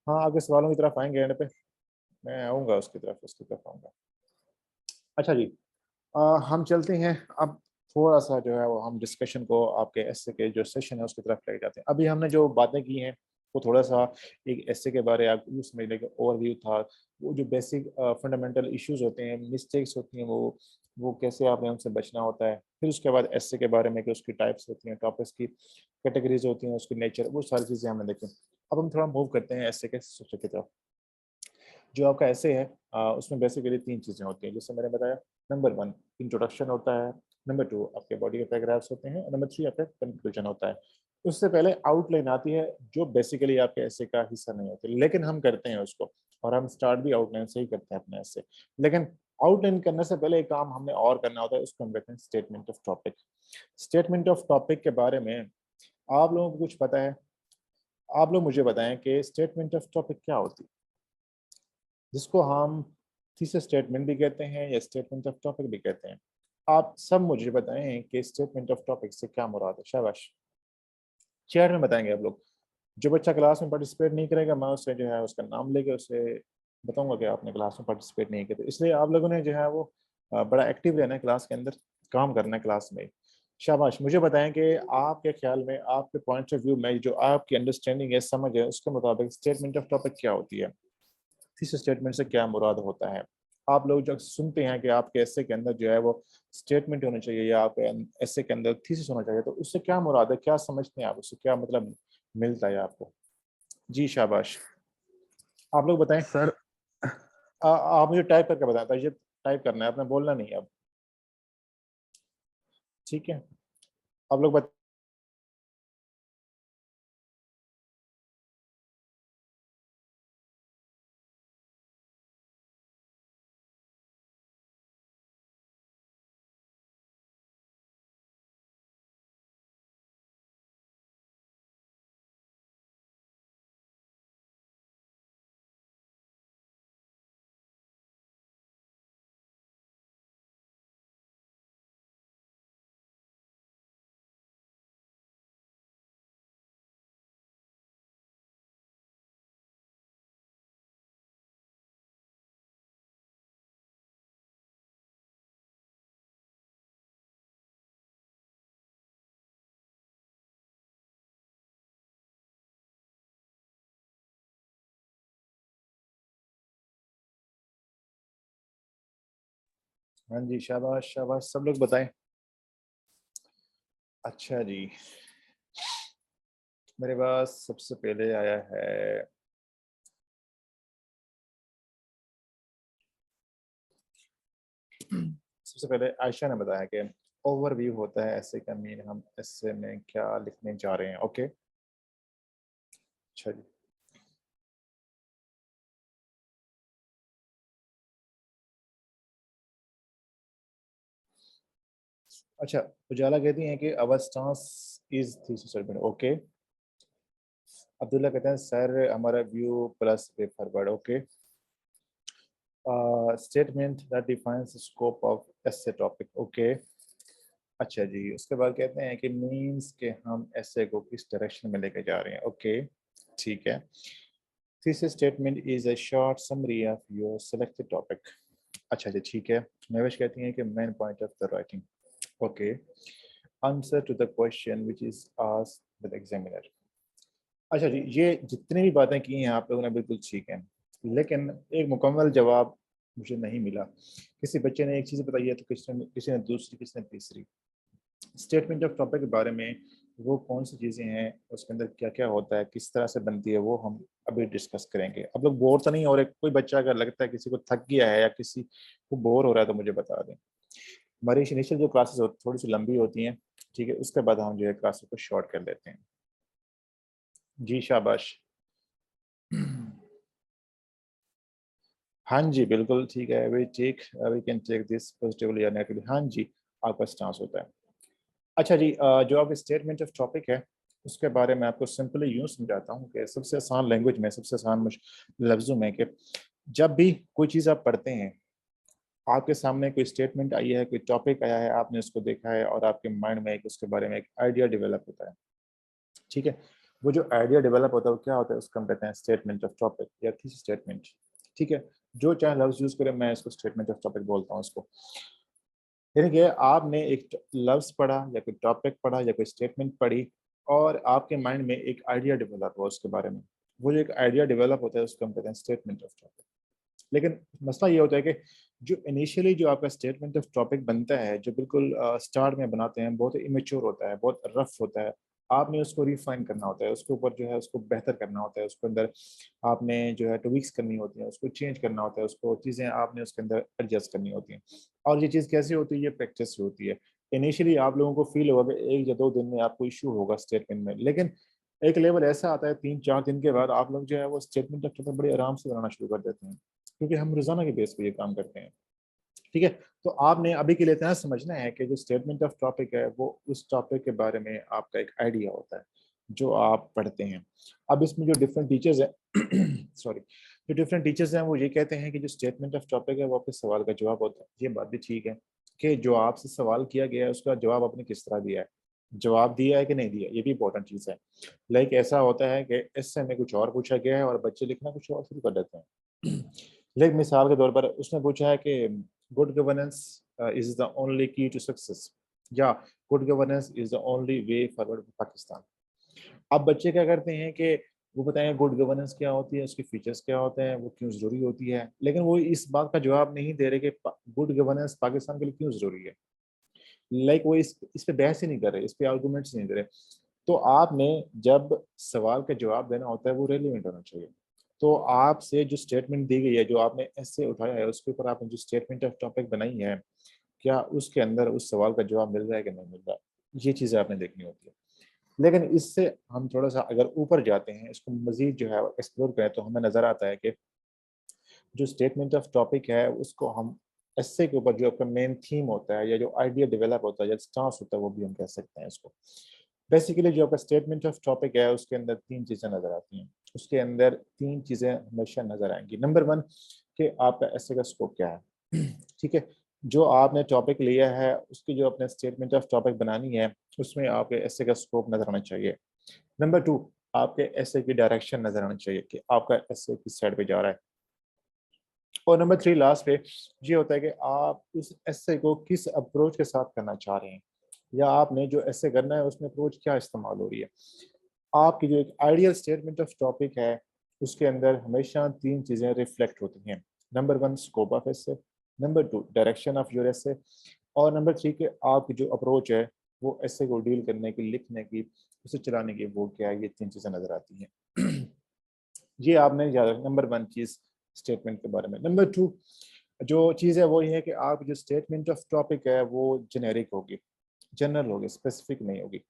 हाँ, आगे सवालों की तरफ आएँगे एंड पे। मैं आऊँगा उसकी तरफ आऊँगा। अच्छा जी, हम चलते हैं अब थोड़ा-सा जो है वो हम डिस्कशन को आपके एस्से के जो सेशन है उसकी तरफ लेके जाते हैं। अभी हमने जो बातें की हैं वो थोड़ा-सा एक एस्से के बारे आप यूँ समझ लें कि ओवरव्यू था। वो जो बेसिक फंडामेंटल इश्यूज़ होते हैं, मिस्टेक्स होती हैं वो कैसे आपने उनसे बचना होता है। फिर उसके बाद एस्से के बारे में कि उसकी टाइप्स होती हैं, टॉपिक्स की कैटेगरीज़ होती हैं, उसकी नेचर, वो सारी चीज़ें हमने देखी। अब हम थोड़ा मूव करते हैं एस्से के स्ट्रक्चर की तरफ। जो आपका एसे है उसमें बेसिकली 3 चीज़ें होती हैं, जैसे मैंने बताया। नंबर 1 इंट्रोडक्शन होता है, नंबर 2 आपके बॉडी के पैराग्राफ्स होते हैं और नंबर 3 आपका कंक्लूजन होता है। उससे पहले आउटलाइन आती है जो बेसिकली आपके एसे का हिस्सा नहीं होती, लेकिन हम करते हैं उसको और हम स्टार्ट भी आउटलाइन से ही करते हैं अपने एसे। लेकिन आउटलाइन करने से पहले एक काम हमने और करना होता है, उसको हम कहते हैं statement of topic. Statement of topic के बारे में आप लोगों को कुछ पता है? आप लोग मुझे बताएँ कि स्टेटमेंट ऑफ टॉपिक क्या होती है? जिसको हम थीसिस स्टेटमेंट भी कहते हैं या स्टेटमेंट ऑफ टॉपिक भी कहते हैं। आप सब मुझे बताएं कि स्टेटमेंट ऑफ टॉपिक से क्या मुराद है? शाबाश, चैट में बताएंगे आप लोग। जो बच्चा क्लास में पार्टिसिपेट नहीं करेगा मैं उससे जो है उसका नाम लेके उसे बताऊंगा कि आपने क्लास में पार्टिसिपेट नहीं किया। तो इसलिए आप लोगों ने जो है वो बड़ा एक्टिव रहना है क्लास के अंदर, काम करना है क्लास में। शाबाश, मुझे बताएं कि आपके ख्याल में, आपके पॉइंट ऑफ व्यू में, जो आपकी अंडरस्टैंडिंग है, समझ है, उसके मुताबिक स्टेटमेंट ऑफ टॉपिक क्या होती है? इस स्टेटमेंट से क्या मुराद होता है? आप लोग जब सुनते हैं कि आपके एसे के अंदर जो है वो स्टेटमेंट होना चाहिए या आपके एसे के अंदर थीसिस होना चाहिए, तो उससे क्या मुराद है? क्या समझते हैं आप? उससे क्या मतलब मिलता है आपको? जी शाबाश, आप लोग बताएं। सर आप मुझे टाइप करके बताएं, तो ये टाइप करना है, आपने बोलना नहीं है अब, ठीक है? आप लोग बता। हाँ जी, शाबाश शाबाश, सब लोग बताएं। अच्छा जी, मेरे पास सबसे पहले आया है सबसे पहले आयशा ने बताया कि ओवरव्यू होता है ऐसे का मीन, हम ऐसे में क्या लिखने जा रहे हैं। ओके, अच्छा जी। अच्छा, उजाला कहती हैं कि our stance is thesis statement. Okay, Abdullah कहते हैं सर हमारा view plus way forward. Okay, statement that defines scope of essay topic. Okay, अच्छा जी, उसके बाद कहते हैं कि मीन्स के हम ऐसे को किस डायरेक्शन में लेके जा रहे हैं। ओके, ठीक है। Thesis statement is a short summary of your selected topic. अच्छा जी, ठीक है। महवेश कहती हैं कि main point of the writing. Okay, answer to the question which is asked by the examiner. अच्छा जी, ये जितनी भी बातें की हैं आप लोगों ने बिल्कुल ठीक है, लेकिन एक मुकम्मल जवाब मुझे नहीं मिला। किसी बच्चे ने एक चीज़ बताई है तो किसी ने दूसरी, किसी ने तीसरी। स्टेटमेंट ऑफ टॉपिक के बारे में वो कौन सी चीज़ें हैं, उसके अंदर क्या क्या होता है, किस तरह से बनती है, वो हम अभी डिस्कस करेंगे। अब लोग बोर तो नहीं हो रहे? कोई बच्चा अगर लगता है किसी को थक गया है या किसी को बोर हो रहा है तो मुझे बता दें। हमारी इनिशियल जो क्लासेस होती थोड़ी सी लंबी होती हैं, ठीक है, उसके बाद हम जो है क्लासेस को शॉर्ट कर लेते हैं। जी शाबाश। हाँ जी, बिल्कुल ठीक है। We can take this positively या नेगेटिवली। हाँ जी, आपका स्टांस होता है। अच्छा जी, जो आप स्टेटमेंट ऑफ टॉपिक है उसके बारे में आपको सिंपली यूँ समझाता हूँ कि सबसे आसान लैंग्वेज में, सबसे आसान लफ्ज़ों में, कि जब भी कोई चीज़ आप पढ़ते हैं, आपके सामने कोई स्टेटमेंट आई है, कोई टॉपिक आया है, आपने उसको देखा है और आपके माइंड में एक उसके बारे में एक आइडिया डेवलप होता है, ठीक है। वो जो आइडिया डेवलप होता है वो क्या होता है? उसको हम कहते हैं स्टेटमेंट ऑफ टॉपिक या थीसिस स्टेटमेंट, ठीक है। जो चाहे लफ्ज यूज करें, मैं इसको स्टेटमेंट ऑफ टॉपिक बोलता हूँ इसको। यानी कि आपने एक लफ्ज पढ़ा या कोई टॉपिक पढ़ा या कोई स्टेटमेंट पढ़ी और आपके माइंड में एक आइडिया डेवलप हुआ उसके बारे में, वो जो एक आइडिया डेवलप होता है उसको हम कहते हैं स्टेटमेंट ऑफ टॉपिक। लेकिन मसला ये होता है कि जो इनिशियली जो आपका स्टेटमेंट ऑफ टॉपिक बनता है, जो बिल्कुल स्टार्ट में बनाते हैं, बहुत इमेच्योर होता है, बहुत रफ होता है। आपने उसको रिफाइन करना होता है, उसके ऊपर जो है उसको बेहतर करना होता है, उसके अंदर आपने जो है ट्विक्स करनी होती है, उसको चेंज करना होता है, उसको चीज़ें आपने उसके अंदर एडजस्ट करनी होती हैं। और ये चीज़ कैसे होती है? ये प्रैक्टिस से होती है। इनिशियली आप लोगों को फील होगा कि 1 या 2 दिन में आपको इशू होगा स्टेटमेंट में, लेकिन एक लेवल ऐसा आता है 3-4 दिन के बाद आप लोग जो है वो स्टेटमेंट ऑफ टॉपिक बड़े आराम से बनाना शुरू कर देते हैं, क्योंकि हम रोजाना के बेस पे ये काम करते हैं। ठीक है, तो आपने अभी के लिए इतना समझना है कि जो स्टेटमेंट ऑफ टॉपिक है वो उस टॉपिक के बारे में आपका एक आइडिया होता है जो आप पढ़ते हैं। अब इसमें जो डिफरेंट टीचर्स हैं सॉरी, जो डिफरेंट टीचर्स हैं वो ये कहते हैं कि जो स्टेटमेंट ऑफ टॉपिक है वो आपके सवाल का जवाब होता है। ये बात भी ठीक है कि जो आपसे सवाल किया गया है उसका जवाब आपने किस तरह दिया है, जवाब दिया है कि नहीं दिया, ये भी इंपॉर्टेंट चीज़ है। लाइक ऐसा होता है कि इससे हमें कुछ और पूछा गया है और बच्चे लिखना कुछ और शुरू कर देते हैं। लाइक मिसाल के तौर पर उसने पूछा है कि good governance is the only की टू सक्सेस, या good governance is the only way forward Pakistan. अब बच्चे क्या करते हैं कि वो बताएं गुड गवर्नेंस क्या होती है, उसके फीचर्स क्या होते हैं, वो क्यों जरूरी होती है, लेकिन वो इस बात का जवाब नहीं दे रहे कि गुड गवर्नेंस पाकिस्तान के लिए क्यों जरूरी है। लाइक वो इस पे बहस ही नहीं कर रहे, इस पे आर्गूमेंट्स नहीं दे रहे। तो आपने जब सवाल का जवाब देना होता है वो रेलिवेंट होना चाहिए। तो आपसे जो स्टेटमेंट दी गई है, जो आपने ऐसे उठाया है, उसके ऊपर आपने जो स्टेटमेंट ऑफ टॉपिक बनाई है, क्या उसके अंदर उस सवाल का जवाब मिल रहा है कि नहीं मिल रहा, ये चीज़ें आपने देखनी होती है। लेकिन इससे हम थोड़ा सा अगर ऊपर जाते हैं, इसको मजीद जो है एक्सप्लोर करें, तो हमें नज़र आता है कि जो स्टेटमेंट ऑफ टॉपिक है उसको हम एस्से के ऊपर जो आपका मेन थीम होता है या जो आइडिया डेवलप होता है या स्टांस होता है वो भी हम कह सकते हैं इसको। बेसिकली जो आपका स्टेटमेंट ऑफ टॉपिक है उसके अंदर 3 चीज़ें नज़र आती हैं। उसके अंदर 3 चीज़ें हमेशा नज़र आएंगी। नंबर 1 कि आपका एस्से का स्कोप क्या है। ठीक है, जो आपने टॉपिक लिया है उसकी जो अपने स्टेटमेंट ऑफ टॉपिक बनानी है उसमें आपके एस्से का स्कोप नज़र आना चाहिए। नंबर 2, आपके एस्से की डायरेक्शन नज़र आनी चाहिए कि आपका एस्से किस साइड पे जा रहा है। और नंबर 3 लास्ट पे ये होता है कि आप उस एस्से को किस अप्रोच के साथ करना चाह रहे हैं, या आपने जो एस्से करना है उसमें अप्रोच क्या इस्तेमाल हो रही है। आपकी जो एक आइडियल स्टेटमेंट ऑफ टॉपिक है उसके अंदर हमेशा 3 चीज़ें रिफ्लेक्ट होती हैं। Number 1 scope of essay, number 2 direction of your essay, और नंबर 3 कि आपकी जो अप्रोच है वो एस्से को डील करने की, लिखने की, उसे चलाने की, वो क्या है, ये 3 चीज़ें नज़र आती हैं। ये आपने याद रखना नंबर 1 चीज़ स्टेटमेंट के बारे में। नंबर 2 जो चीज़ है वो ये है कि आप जो स्टेटमेंट ऑफ टॉपिक है वो जेनेरिक होगी, जनरल होगी, स्पेसिफिक नहीं होगी।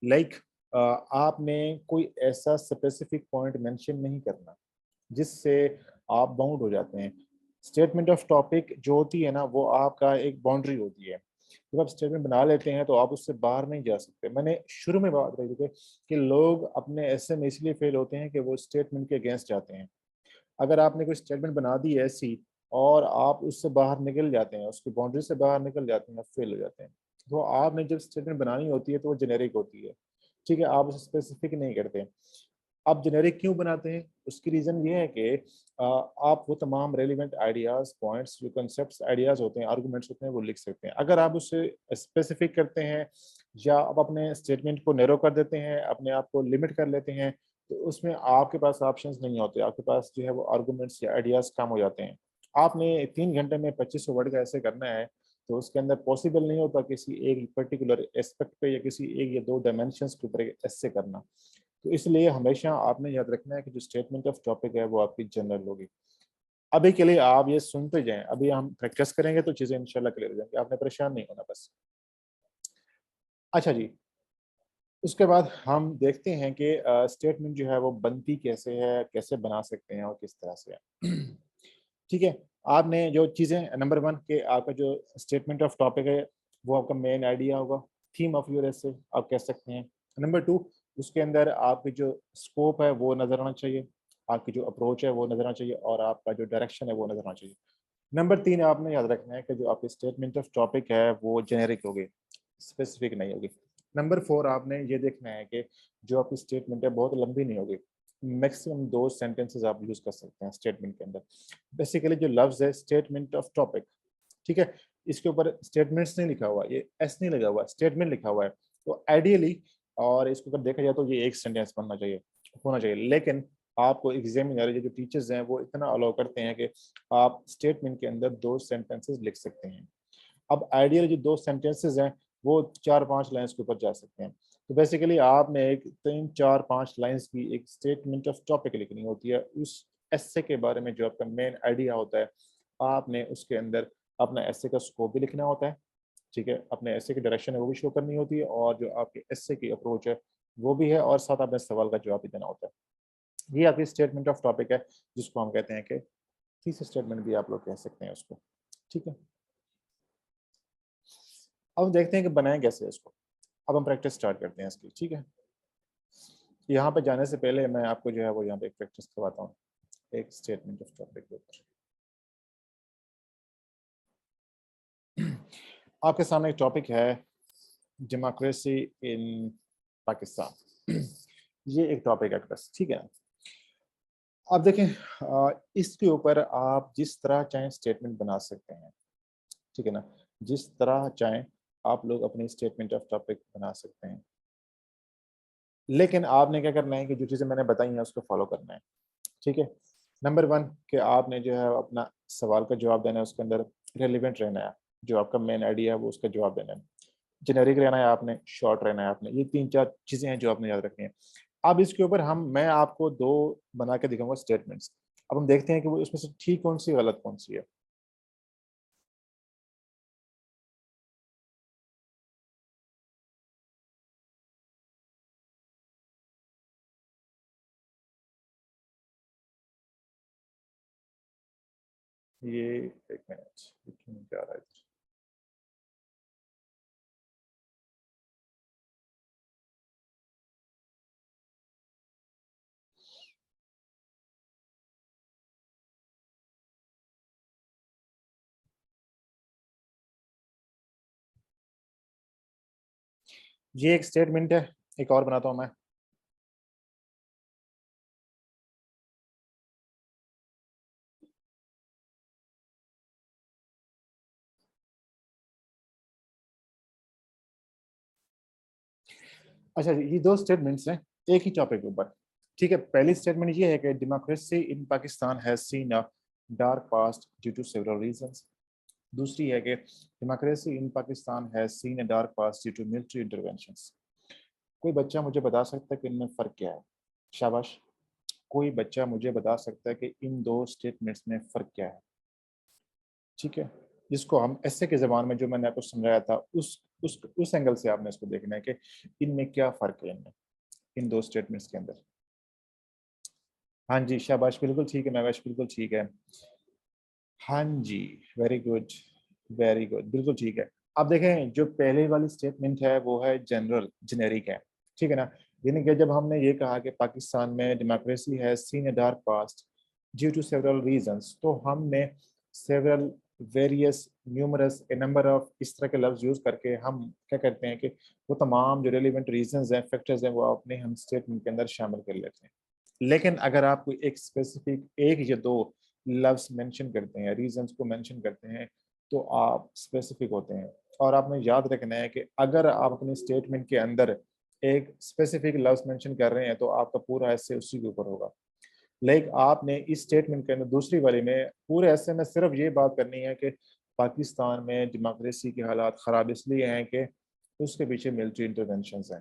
लाइक आपने कोई ऐसा स्पेसिफिक पॉइंट मेंशन नहीं करना जिससे आप बाउंड हो जाते हैं। स्टेटमेंट ऑफ टॉपिक जो होती है ना वो आपका एक बाउंड्री होती है। जब आप स्टेटमेंट बना लेते हैं तो आप उससे बाहर नहीं जा सकते। मैंने शुरू में बात कही थी कि लोग अपने ऐसे में इसलिए फेल होते हैं कि वो स्टेटमेंट के अगेंस्ट जाते हैं। अगर आपने कोई स्टेटमेंट बना दी है ऐसी और आप उससे बाहर निकल जाते हैं, उसकी बाउंड्री से बाहर निकल जाते हैं, फेल हो जाते हैं। तो आपने जब स्टेटमेंट बनानी होती है तो वो जेनेरिक होती है। ठीक है, आप उसे स्पेसिफिक नहीं करते। आप जेनेरिक क्यों बनाते हैं? उसकी रीज़न ये है कि आप वो तमाम रेलिवेंट आइडियाज़, पॉइंट्स, जो कॉन्सेप्ट्स, आइडियाज़ होते हैं, आर्गुमेंट्स होते हैं, वो लिख सकते हैं। अगर आप उसे स्पेसिफिक करते हैं या आप अपने स्टेटमेंट को नैरो कर देते हैं, अपने आप को लिमिट कर लेते हैं, तो उसमें आपके पास ऑप्शंस नहीं होते। आपके पास जो है वो आर्गुमेंट्स या आइडियाज़ कम हो जाते हैं। आपने 3 घंटे में 2500 वर्ड का ऐसे करना है, तो उसके अंदर पॉसिबल नहीं होता किसी एक पर्टिकुलर एस्पेक्ट पे या किसी 1 या 2 डायमेंशंस के ऊपर ऐसे करना। तो इसलिए हमेशा आपने याद रखना है कि जो स्टेटमेंट ऑफ टॉपिक है वो आपकी जनरल होगी। अभी के लिए आप ये सुनते जाएं, अभी हम प्रैक्टिस करेंगे तो चीज़ें इंशाल्लाह क्लियर हो जाएंगी, आपने परेशान नहीं होना बस। अच्छा जी, उसके बाद हम देखते हैं कि स्टेटमेंट जो है वो बनती कैसे है, कैसे बना सकते हैं और किस तरह से है। ठीक है, आपने जो चीज़ें नंबर 1 के आपका जो स्टेटमेंट ऑफ टॉपिक है वो आपका मेन आइडिया होगा, थीम ऑफ योर एसे आप कह सकते हैं। नंबर 2 उसके अंदर आपकी जो स्कोप है वो नज़र आना चाहिए, आपकी जो अप्रोच है वो नज़र आना चाहिए और आपका जो डायरेक्शन है वो नज़र आना चाहिए। नंबर 3 आपने याद रखना है कि जो आपकी स्टेटमेंट ऑफ टॉपिक है वो जेनेरिक होगी, स्पेसिफिक नहीं होगी। नंबर 4 आपने ये देखना है कि जो आपकी स्टेटमेंट है बहुत लंबी नहीं होगी, मैक्सिमम 2 सेंटेंसेस आप यूज कर सकते हैं स्टेटमेंट के अंदर। बेसिकली जो लफ्ज है स्टेटमेंट ऑफ टॉपिक, ठीक है, इसके ऊपर स्टेटमेंट्स नहीं लिखा हुआ, ये एस नहीं लगा हुआ, स्टेटमेंट लिखा हुआ है। तो आइडियली और इसको अगर देखा जाए तो ये एक सेंटेंस बनना चाहिए, होना चाहिए। लेकिन आपको एग्जामिनर जो टीचर्स हैं वो इतना अलाउ करते हैं कि आप स्टेटमेंट के अंदर 2 सेंटेंसेस लिख सकते हैं। अब आइडियल जो 2 सेंटेंसेस हैं वो 4-5 लाइंस के ऊपर जा सकते हैं। तो बेसिकली आपने एक 3-4-5 लाइंस की एक स्टेटमेंट ऑफ टॉपिक लिखनी होती है, उस एस्से के बारे में जो आपका मेन आइडिया होता है। आपने उसके अंदर अपना एस्से का स्कोप भी लिखना होता है, ठीक है, अपने एस्से की डायरेक्शन है वो भी शो करनी होती है, और जो आपके एस्से की अप्रोच है वो भी है, और साथ आपने सवाल का जवाब भी देना होता है। ये आपकी स्टेटमेंट ऑफ टॉपिक है, जिसको हम कहते हैं कि थीसिस स्टेटमेंट भी आप लोग कह सकते हैं उसको, ठीक है। अब देखते हैं कि बनाएं कैसे इसको। अब हम प्रैक्टिस स्टार्ट करते हैं इसकी, ठीक है। यहाँ पे जाने से पहले मैं आपको जो है वो यहाँ पे एक प्रैक्टिस करवाता हूँ एक स्टेटमेंट ऑफ टॉपिक के ऊपर। आपके सामने एक टॉपिक है डेमोक्रेसी इन पाकिस्तान। ये एक टॉपिक है बस, ठीक है। अब देखें इसके ऊपर आप जिस तरह चाहें स्टेटमेंट बना सकते हैं, ठीक है ना, जिस तरह चाहें आप लोग अपनी स्टेटमेंट ऑफ टॉपिक बना सकते हैं। लेकिन आपने क्या करना है कि जो चीज़ें मैंने बताई हैं उसको फॉलो करना है, ठीक है। नंबर 1 कि आपने जो है अपना सवाल का जवाब देना है, उसके अंदर रेलिवेंट रहना है, जो आपका मेन आइडिया है वो उसका जवाब देना है। जेनेरिक रहना है आपने, शॉर्ट रहना है आपने, ये 3-4 चीज़ें हैं जो आपने याद रखनी है। अब इसके ऊपर मैं आपको 2 बना के दिखाऊंगा स्टेटमेंट्स। अब हम देखते हैं कि वो उसमें से ठीक कौन सी गलत कौन सी है। ये एक मिनट, लिखने जा रहा है इधर। ये एक स्टेटमेंट है, एक और बनाता हूँ मैं। अच्छा, ये 2 स्टेटमेंट्स हैं एक ही टॉपिक के ऊपर, ठीक है। पहली स्टेटमेंट ये है कि democracy in Pakistan has seen a dark past due to several reasons. दूसरी है कि democracy in Pakistan has seen a dark past due to military interventions. कोई बच्चा मुझे बता सकता है कि इनमें फ़र्क क्या है? शाबाश। कोई बच्चा मुझे बता सकता है कि इन 2 स्टेटमेंट्स में फ़र्क क्या है? ठीक है, जिसको हम एस्से के ज़बान में जो मैंने आपको समझाया था उस एंगल से आपने इसको देखना है कि इनमें क्या फ़र्क है, इनमें, इन 2 स्टेटमेंट्स के अंदर। हाँ जी, शाबाश, बिल्कुल ठीक है महवेश, बिल्कुल ठीक है। हाँ जी, वेरी गुड, वेरी गुड, बिल्कुल ठीक है। अब देखें जो पहले वाली स्टेटमेंट है वो है जनरल, जेनेरिक है, ठीक है ना। यानी कि जब हमने ये कहा कि पाकिस्तान में democracy has seen a dark past due to several reasons, तो हमने several, various, numerous, a number of इस तरह के लफ्ज यूज करके हम क्या करते हैं कि वो तमाम जो रेलिवेंट रीजंस हैं, फैक्टर्स हैं, वो अपने हम स्टेटमेंट के अंदर शामिल कर लेते हैं। लेकिन अगर आप कोई एक स्पेसिफिक एक या दो लफ्ज मेंशन करते हैं, रीजंस को मेंशन करते हैं, तो आप स्पेसिफिक होते हैं। और आपने याद रखना है कि अगर आप अपने स्टेटमेंट के अंदर एक स्पेसिफिक लफ्ज मेंशन कर रहे हैं तो आपका पूरा ऐसे उसी के ऊपर होगा। लाइक आपने इस स्टेटमेंट के अंदर दूसरी वाली में पूरे ऐसे में सिर्फ ये बात करनी है कि पाकिस्तान में डेमोक्रेसी के हालात ख़राब इसलिए हैं कि उसके पीछे मिलिट्री इंटरवेंशन हैं।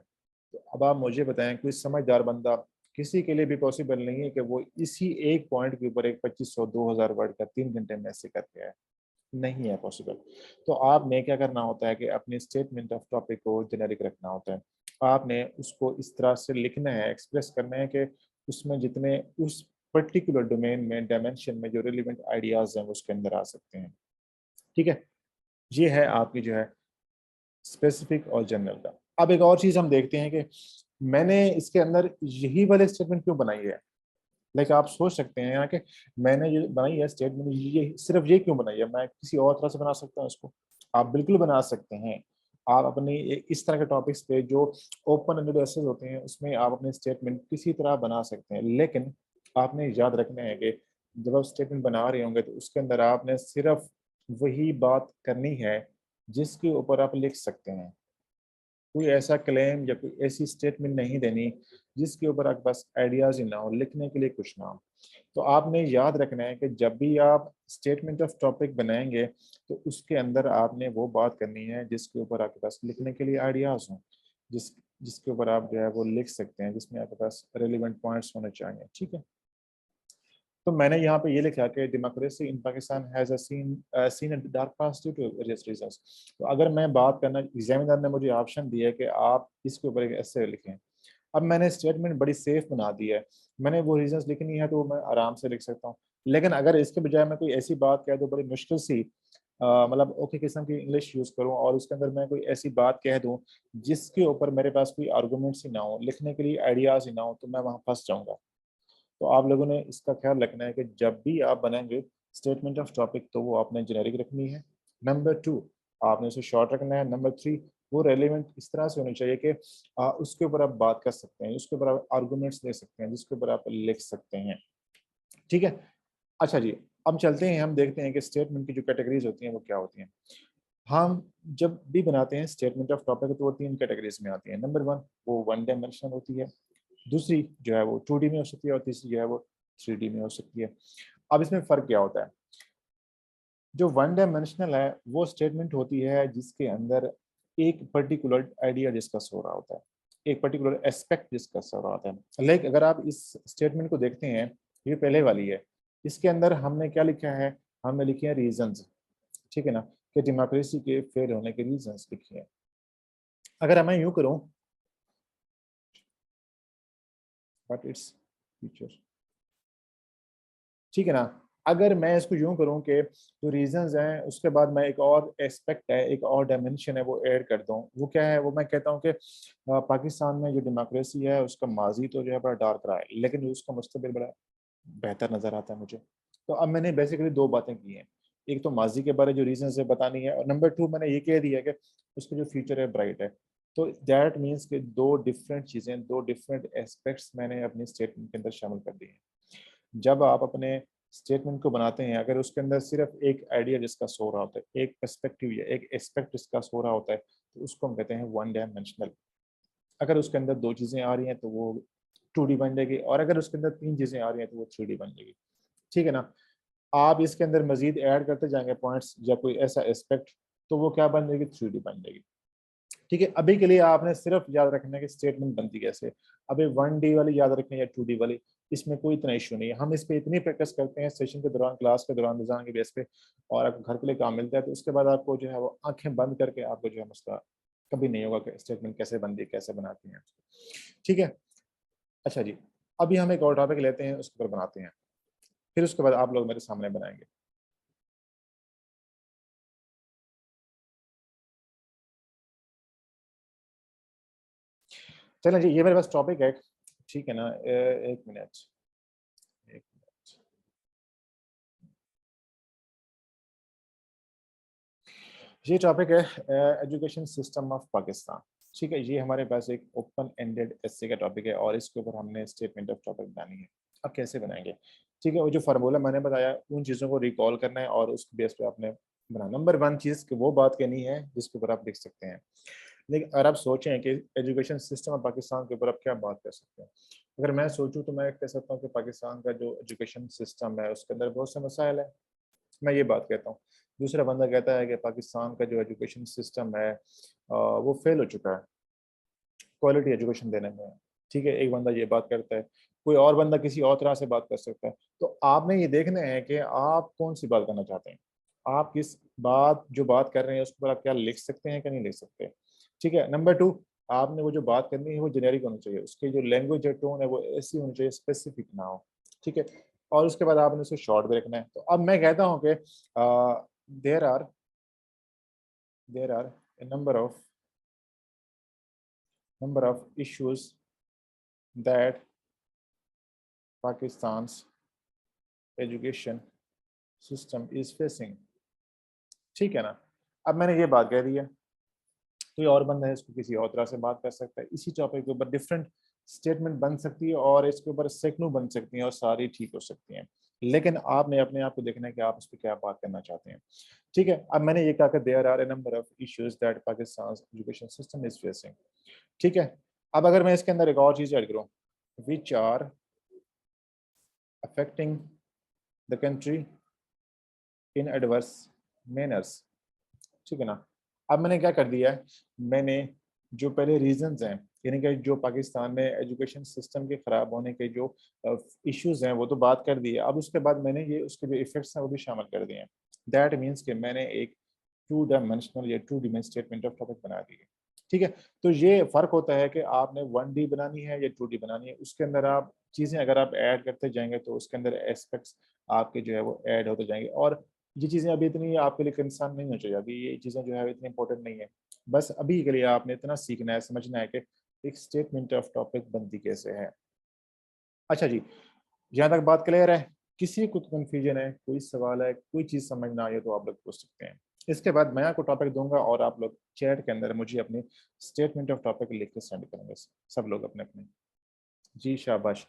तो अब आप मुझे बताएं, कोई समझदार बंदा, किसी के लिए भी पॉसिबल नहीं है कि वो इसी एक पॉइंट के ऊपर एक 2500-2000 वर्ड का 3 घंटे में ऐसे करके आए, नहीं है पॉसिबल। तो आपने क्या करना होता है कि अपने स्टेटमेंट ऑफ टॉपिक को जेनेरिक रखना होता है। आपने उसको इस तरह से लिखना है, एक्सप्रेस करना है कि उसमें जितने उस पर्टिकुलर डोमेन में, डायमेंशन में जो रिलेवेंट आइडियाज हैं वो उसके अंदर आ सकते हैं, ठीक है। ये है आपकी जो है स्पेसिफिक और जनरल का। अब एक और चीज हम देखते हैं कि मैंने इसके अंदर यही वाले स्टेटमेंट क्यों बनाई है। लाइक आप सोच सकते हैं यहाँ के मैंने ये बनाई है स्टेटमेंट, ये सिर्फ ये क्यों बनाई है, मैं किसी और तरह से बना सकता हूँ इसको। आप बिल्कुल बना सकते हैं, आप अपनी इस तरह के टॉपिक्स पे जो ओपन एंडेड एसेज होते हैं उसमें आप अपने स्टेटमेंट किसी तरह बना सकते हैं, लेकिन आपने याद रखना है कि जब आप स्टेटमेंट बना रहे होंगे तो उसके अंदर आपने सिर्फ वही बात करनी है जिसके ऊपर आप लिख सकते हैं। कोई ऐसा क्लेम या कोई ऐसी स्टेटमेंट नहीं देनी जिसके ऊपर आपके पास आइडियाज ही ना हो, लिखने के लिए कुछ ना हो। तो आपने याद रखना है कि जब भी आप स्टेटमेंट ऑफ टॉपिक बनाएंगे तो उसके अंदर आपने वो बात करनी है जिसके ऊपर आपके पास लिखने के लिए आइडियाज हों, जिसके ऊपर आप जो है वो लिख सकते हैं, जिसमें आपके पास रेलिवेंट पॉइंट्स होने चाहिए। ठीक है, तो मैंने यहाँ पे ये लिखा कि democracy in Pakistan has seen dark past due to various reasons. तो अगर मैं बात करना, एग्जामिनर ने मुझे ऑप्शन दिया है कि आप इसके ऊपर एक ऐसे लिखें। अब मैंने स्टेटमेंट बड़ी सेफ बना दी है, मैंने वो रीजंस लिखनी है तो मैं आराम से लिख सकता हूँ। लेकिन अगर इसके बजाय मैं कोई ऐसी बात कह दूँ बड़ी मुश्किल सी, मतलब ओके किस्म की इंग्लिश यूज़ करूँ और उसके अंदर मैं कोई ऐसी बात कह दूँ जिसके ऊपर मेरे पास कोई आर्गूमेंट्स ही ना हो, लिखने के लिए आइडियाज़ ही ना हो, तो मैं वहाँ फंस जाऊँगा। तो आप लोगों ने इसका ख्याल रखना है कि जब भी आप बनाएंगे स्टेटमेंट ऑफ टॉपिक तो वो आपने जेनेरिक रखनी है। नंबर 2, आपने उसे शॉर्ट रखना है। नंबर 3, वो रेलिवेंट इस तरह से होनी चाहिए कि उसके ऊपर आप बात कर सकते हैं, उसके ऊपर आप आर्गूमेंट्स दे सकते हैं, जिसके ऊपर आप लिख सकते हैं। ठीक है, अच्छा जी, अब चलते हैं, हम देखते हैं कि स्टेटमेंट की जो कैटेगरीज होती हैं वो क्या होती हैं। हम जब भी बनाते हैं स्टेटमेंट ऑफ टॉपिक तो वो 3 कैटेगरीज में आती है। नंबर 1 वो वन डायमेंशनल होती है, दूसरी जो है वो 2D में हो सकती है और तीसरी जो है वो 3D में हो सकती है। अब इसमें फ़र्क क्या होता है? जो वन डायमेंशनल है वो स्टेटमेंट होती है जिसके अंदर एक पर्टिकुलर आइडिया डिस्कस हो रहा होता है, एक पर्टिकुलर एस्पेक्ट डिस्कस हो रहा होता है। लाइक अगर आप इस स्टेटमेंट को देखते हैं, ये पहले वाली है, इसके अंदर हमने क्या लिखा है? हमने लिखे हैं रीजंस, ठीक है ना, कि डेमोक्रेसी के फेल होने के रीजंस लिखे हैं। अगर मैं यूं करूं, बट इट्स फ्यूचर, ठीक है ना, अगर मैं इसको यूं करूं कि जो रीजंस हैं उसके बाद मैं एक और एस्पेक्ट है, एक और डायमेंशन है वो ऐड कर दूं, वो क्या है? वो मैं कहता हूं कि पाकिस्तान में जो डेमोक्रेसी है उसका माजी तो जो है बड़ा डार्क रहा है, लेकिन उसका मुस्तकबिल बड़ा बेहतर नजर आता है मुझे। तो अब मैंने बेसिकली 2 बातें की हैं, एक तो माजी के बारे जो रीजन है बतानी है, और नंबर 2 मैंने ये कह दिया कि उसका जो फ्यूचर है ब्राइट है। तो दैट मीन्स कि 2 डिफरेंट चीज़ें, 2 डिफरेंट एस्पेक्ट्स मैंने अपनी स्टेटमेंट के अंदर शामिल कर दी हैं। जब आप अपने स्टेटमेंट को बनाते हैं, अगर उसके अंदर सिर्फ एक आइडिया डिस्कस हो रहा होता है, एक पर्सपेक्टिव या एक एस्पेक्ट डिस्कस हो रहा होता है, तो उसको हम कहते हैं वन डायमेंशनल। अगर उसके अंदर 2 चीज़ें आ रही हैं तो वो 2D बन जाएगी, और अगर उसके अंदर 3 चीज़ें आ रही हैं तो वो 3D बन जाएगी। ठीक है ना, आप इसके अंदर मजीद ऐड करते जाएंगे पॉइंट्स या कोई ऐसा एस्पेक्ट, तो वो क्या बन जाएगी? 3D बन जाएगी। ठीक है, अभी के लिए आपने सिर्फ याद रखना है कि स्टेटमेंट बनती कैसे। अभी 1D वाली याद रखनी है या 2D वाली, इसमें कोई इतना इशू नहीं है। हम इस पे इतनी प्रैक्टिस करते हैं सेशन के दौरान, क्लास के दौरान, निज़ाम के बेस पे, और आपको घर के लिए काम मिलता है तो उसके बाद आपको जो है वो आंखें बंद करके आपको जो है मसला कभी नहीं होगा कि स्टेटमेंट कैसे बनती है, कैसे बनाती हैं। ठीक है, अच्छा जी, अभी हम एक और टॉपिक लेते हैं, उसके ऊपर बनाते हैं, फिर उसके बाद आप लोग मेरे सामने बनाएंगे। चलें जी, ये मेरे पास टॉपिक है, ठीक है ना, एक मिनट, एक मिनट। ये टॉपिक है एजुकेशन सिस्टम ऑफ पाकिस्तान। ठीक है, ये हमारे पास एक ओपन एंडेड एसए का टॉपिक है और इसके ऊपर हमने स्टेटमेंट ऑफ टॉपिक बनानी है। अब कैसे बनाएंगे? ठीक है, वो जो फार्मूला मैंने बताया उन चीज़ों को रिकॉल करना है और उसके बेस पे आपने बनाना। नंबर 1 चीज़ कि वो बात कहनी है जिसके ऊपर आप लिख सकते हैं। लेकिन अगर आप सोचें कि एजुकेशन सिस्टम ऑफ पाकिस्तान के ऊपर आप क्या बात कर सकते हैं, अगर मैं सोचूं तो मैं कह सकता हूँ कि पाकिस्तान का जो एजुकेशन सिस्टम है उसके अंदर बहुत से मसाइल है, मैं ये बात कहता हूँ। दूसरा बंदा कहता है कि पाकिस्तान का जो एजुकेशन सिस्टम है वो फेल हो चुका है क्वालिटी एजुकेशन देने में। ठीक है, एक बंदा ये बात करता है, कोई और बंदा किसी और तरह से बात कर सकता है। तो आपने ये देखना है कि आप कौन सी बात करना चाहते हैं, आप किस बात जो बात कर रहे हैं उसके ऊपर आप क्या लिख सकते हैं कि नहीं लिख सकते। ठीक है, नंबर 2, आपने वो जो बात करनी है वो जेनेरिक होनी चाहिए, उसकी जो लैंग्वेज है, टोन है, वो ऐसी होनी चाहिए, स्पेसिफिक ना हो। ठीक है, और उसके बाद आपने उसको शॉर्ट भी रखना है। तो अब मैं कहता हूँ कि there are there are a number of issues that Pakistan's education system is facing। ठीक है ना, अब मैंने ये बात कह दी है कोई और बंदा है इसको किसी और तरह से बात कर सकता है, इसी टॉपिक के ऊपर डिफरेंट स्टेटमेंट बन सकती है और इसके ऊपर सैकड़ों बन सकती हैं और सारी ठीक हो सकती हैं, लेकिन आपने अपने आप को देखना है कि आप उस पर क्या बात करना चाहते हैं। ठीक है, अब मैंने ये कहा कि there are a number of issues that Pakistan education system is facing. ठीक है, अब अगर मैं इसके अंदर एक और चीज ऐड करूं, which are affecting the country in adverse manners. ठीक है ना, अब मैंने क्या कर दिया है, मैंने जो पहले रीजंस हैं, यानी कि जो पाकिस्तान में एजुकेशन सिस्टम के ख़राब होने के जो इश्यूज हैं वो तो बात कर दी है, अब उसके बाद मैंने ये उसके जो इफेक्ट्स हैं वो भी शामिल कर दिए हैं। दैट मीन्स कि मैंने एक टू डायमेंशनल या two dimensional statement of topic बना दी है। ठीक है, तो ये फ़र्क होता है कि आपने 1D बनानी है या 2D बनानी है, उसके अंदर आप चीज़ें अगर आप ऐड करते जाएंगे तो उसके अंदर एस्पेक्ट्स आपके जो है वो ऐड होते जाएंगे, और ये चीज़ें अभी इतनी आपके लिए कंसर्न नहीं हो चाहिए, अभी ये चीज़ें जो है इतनी इंपॉर्टेंट नहीं है। बस अभी के लिए आपने इतना सीखना है, समझना है कि एक स्टेटमेंट ऑफ टॉपिक बनती कैसे है। अच्छा जी, यहाँ तक बात क्लियर है? किसी को कन्फ्यूजन है, कोई सवाल है, कोई चीज़ समझ ना आए तो आप लोग पूछ सकते हैं। इसके बाद मैं आपको टॉपिक दूंगा और आप लोग चैट के अंदर मुझे अपनी स्टेटमेंट ऑफ टॉपिक लिख के सेंड करेंगे, सब लोग अपने अपने। जी शाबाश।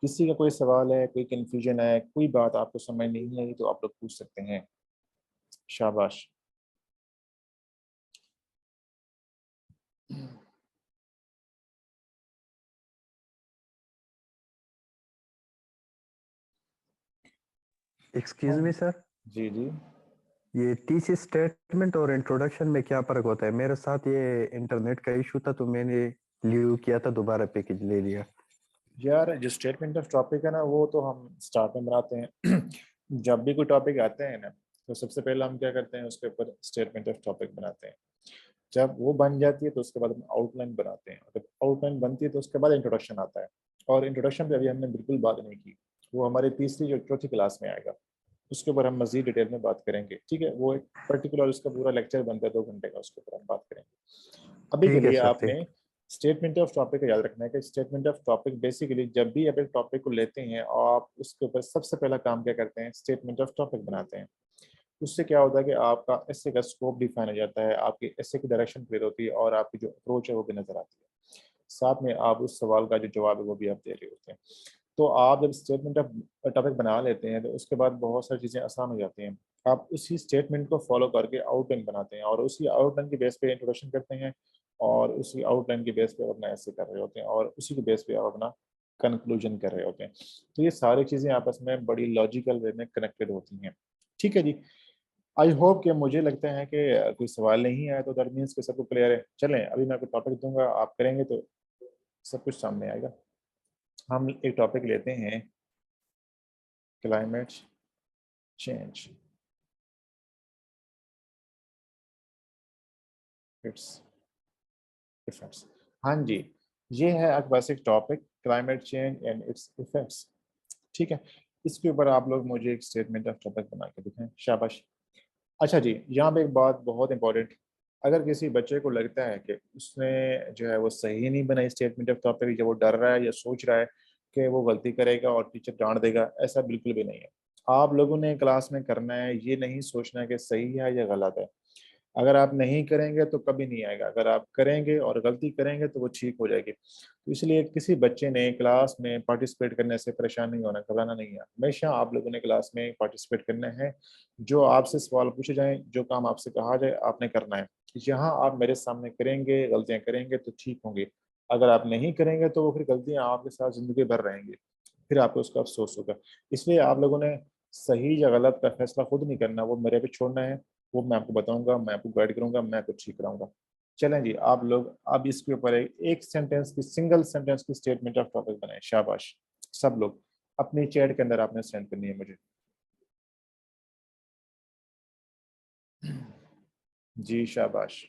किसी का कोई सवाल है, कोई कन्फ्यूजन है, कोई बात आपको समझ नहीं आई तो आप लोग पूछ सकते हैं। शाबाश। एक्सक्यूज मी सर, जी जी। ये टीच स्टेटमेंट और इंट्रोडक्शन में क्या फर्क होता है? मेरे साथ ये इंटरनेट का इशू था तो मैंने लीव किया था, दोबारा पैकेज ले लिया। यार जो स्टेटमेंट ऑफ टॉपिक है ना वो तो हम स्टार्ट में बनाते हैं जब भी कोई टॉपिक आते हैं ना तो सबसे पहले हम क्या करते हैं, उसके ऊपर स्टेटमेंट ऑफ टॉपिक बनाते हैं। जब वो बन जाती है तो उसके बाद हम आउटलाइन बनाते हैं, जब आउटलाइन बनती है तो उसके बाद इंट्रोडक्शन आता है, और इंट्रोडक्शन पे अभी हमने बिल्कुल बात नहीं की, वो हमारे तीसरी जो चौथी क्लास में आएगा, उसके ऊपर हम मजीद डिटेल में बात करेंगे। ठीक है, वो एक पर्टिकुलर उसका पूरा लेक्चर बनता है 2 घंटे का, उसके ऊपर हम बात करेंगे। अभी के ठीक है लिए सर, ठीक। आपने स्टेटमेंट ऑफ टॉपिक का याद रखना है कि स्टेटमेंट ऑफ टॉपिक बेसिकली जब भी आप एक टॉपिक को लेते हैं और आप उसके ऊपर सबसे पहला काम क्या करते हैं, स्टेटमेंट ऑफ टॉपिक बनाते हैं। उससे क्या होता है कि आपका एसे का स्कोप डिफाइन हो जाता है, आपकी एसे की डायरेक्शन क्लियर होती है और आपकी जो अप्रोच है वो भी नजर आती है, साथ में आप उस सवाल का जो जवाब है वो भी आप दे रहे होते हैं। तो आप जब स्टेटमेंट ऑफ टॉपिक बना लेते हैं तो उसके बाद बहुत सारी चीज़ें आसान हो जाती हैं। आप उसी स्टेटमेंट को फॉलो करके आउटलाइन बनाते हैं और उसी आउटलाइन के बेस पे इंट्रोडक्शन करते हैं, और उसी आउटलाइन के बेस पे आप अपना ऐसे कर रहे होते हैं और उसी के बेस पे आप अपना कंक्लूजन कर रहे होते हैं। तो ये सारी चीज़ें आपस में बड़ी लॉजिकल वे में कनेक्टेड होती हैं। ठीक है जी, आई होप कि मुझे लगता है कि कोई सवाल नहीं आया तो दैट मीन्स कि सब कुछ क्लियर है। चलें, अभी मैं आपको टॉपिक दूंगा, आप करेंगे तो सब कुछ सामने आएगा। हम एक टॉपिक लेते हैं, क्लाइमेट चेंज, इट्स इफेक्ट्स। हाँ जी, ये है आपके पास एक topic, climate change and it's effects. ठीक है, इसके ऊपर आप लोग मुझे एक स्टेटमेंट ऑफ टॉपिक बना के दिखाएं। शाबाश। अच्छा जी, यहाँ पे एक बात बहुत इंपॉर्टेंट, अगर किसी बच्चे को लगता है कि उसने जो है वो सही नहीं बनाई स्टेटमेंट ऑफ टॉपिक, जब वो डर रहा है या सोच रहा है कि वो गलती करेगा और टीचर डांट देगा, ऐसा बिल्कुल भी नहीं है। आप लोगों ने क्लास में करना है, ये नहीं सोचना है कि सही है या गलत है। अगर आप नहीं करेंगे तो कभी नहीं आएगा, अगर आप करेंगे और गलती करेंगे तो वो ठीक हो जाएगी। तो इसलिए किसी बच्चे ने क्लास में पार्टिसिपेट करने से परेशान नहीं होना, घबराना नहीं है। हमेशा आप लोगों ने क्लास में पार्टिसिपेट करना है, जो आपसे सवाल पूछे जाएं, जो काम आपसे कहा जाए आपने करना है। यहाँ आप मेरे सामने करेंगे, गलतियाँ करेंगे तो ठीक होंगे, अगर आप नहीं करेंगे तो वो फिर गलतियाँ आपके साथ ज़िंदगी भर रहेंगी, फिर आपको उसका अफसोस होगा। इसलिए आप लोगों ने सही या गलत का फैसला खुद नहीं करना, वो मेरे पे छोड़ना है, वो मैं आपको बताऊंगा, मैं आपको गाइड करूंगा, मैं आपको ठीक कराऊंगा। चलें जी, आप लोग अब इसके ऊपर एक सेंटेंस की, सिंगल सेंटेंस की स्टेटमेंट ऑफ टॉपिक बनाए। शाबाश, सब लोग अपनी चैट के अंदर आपने सेंड करनी है मुझे। जी शाबाश।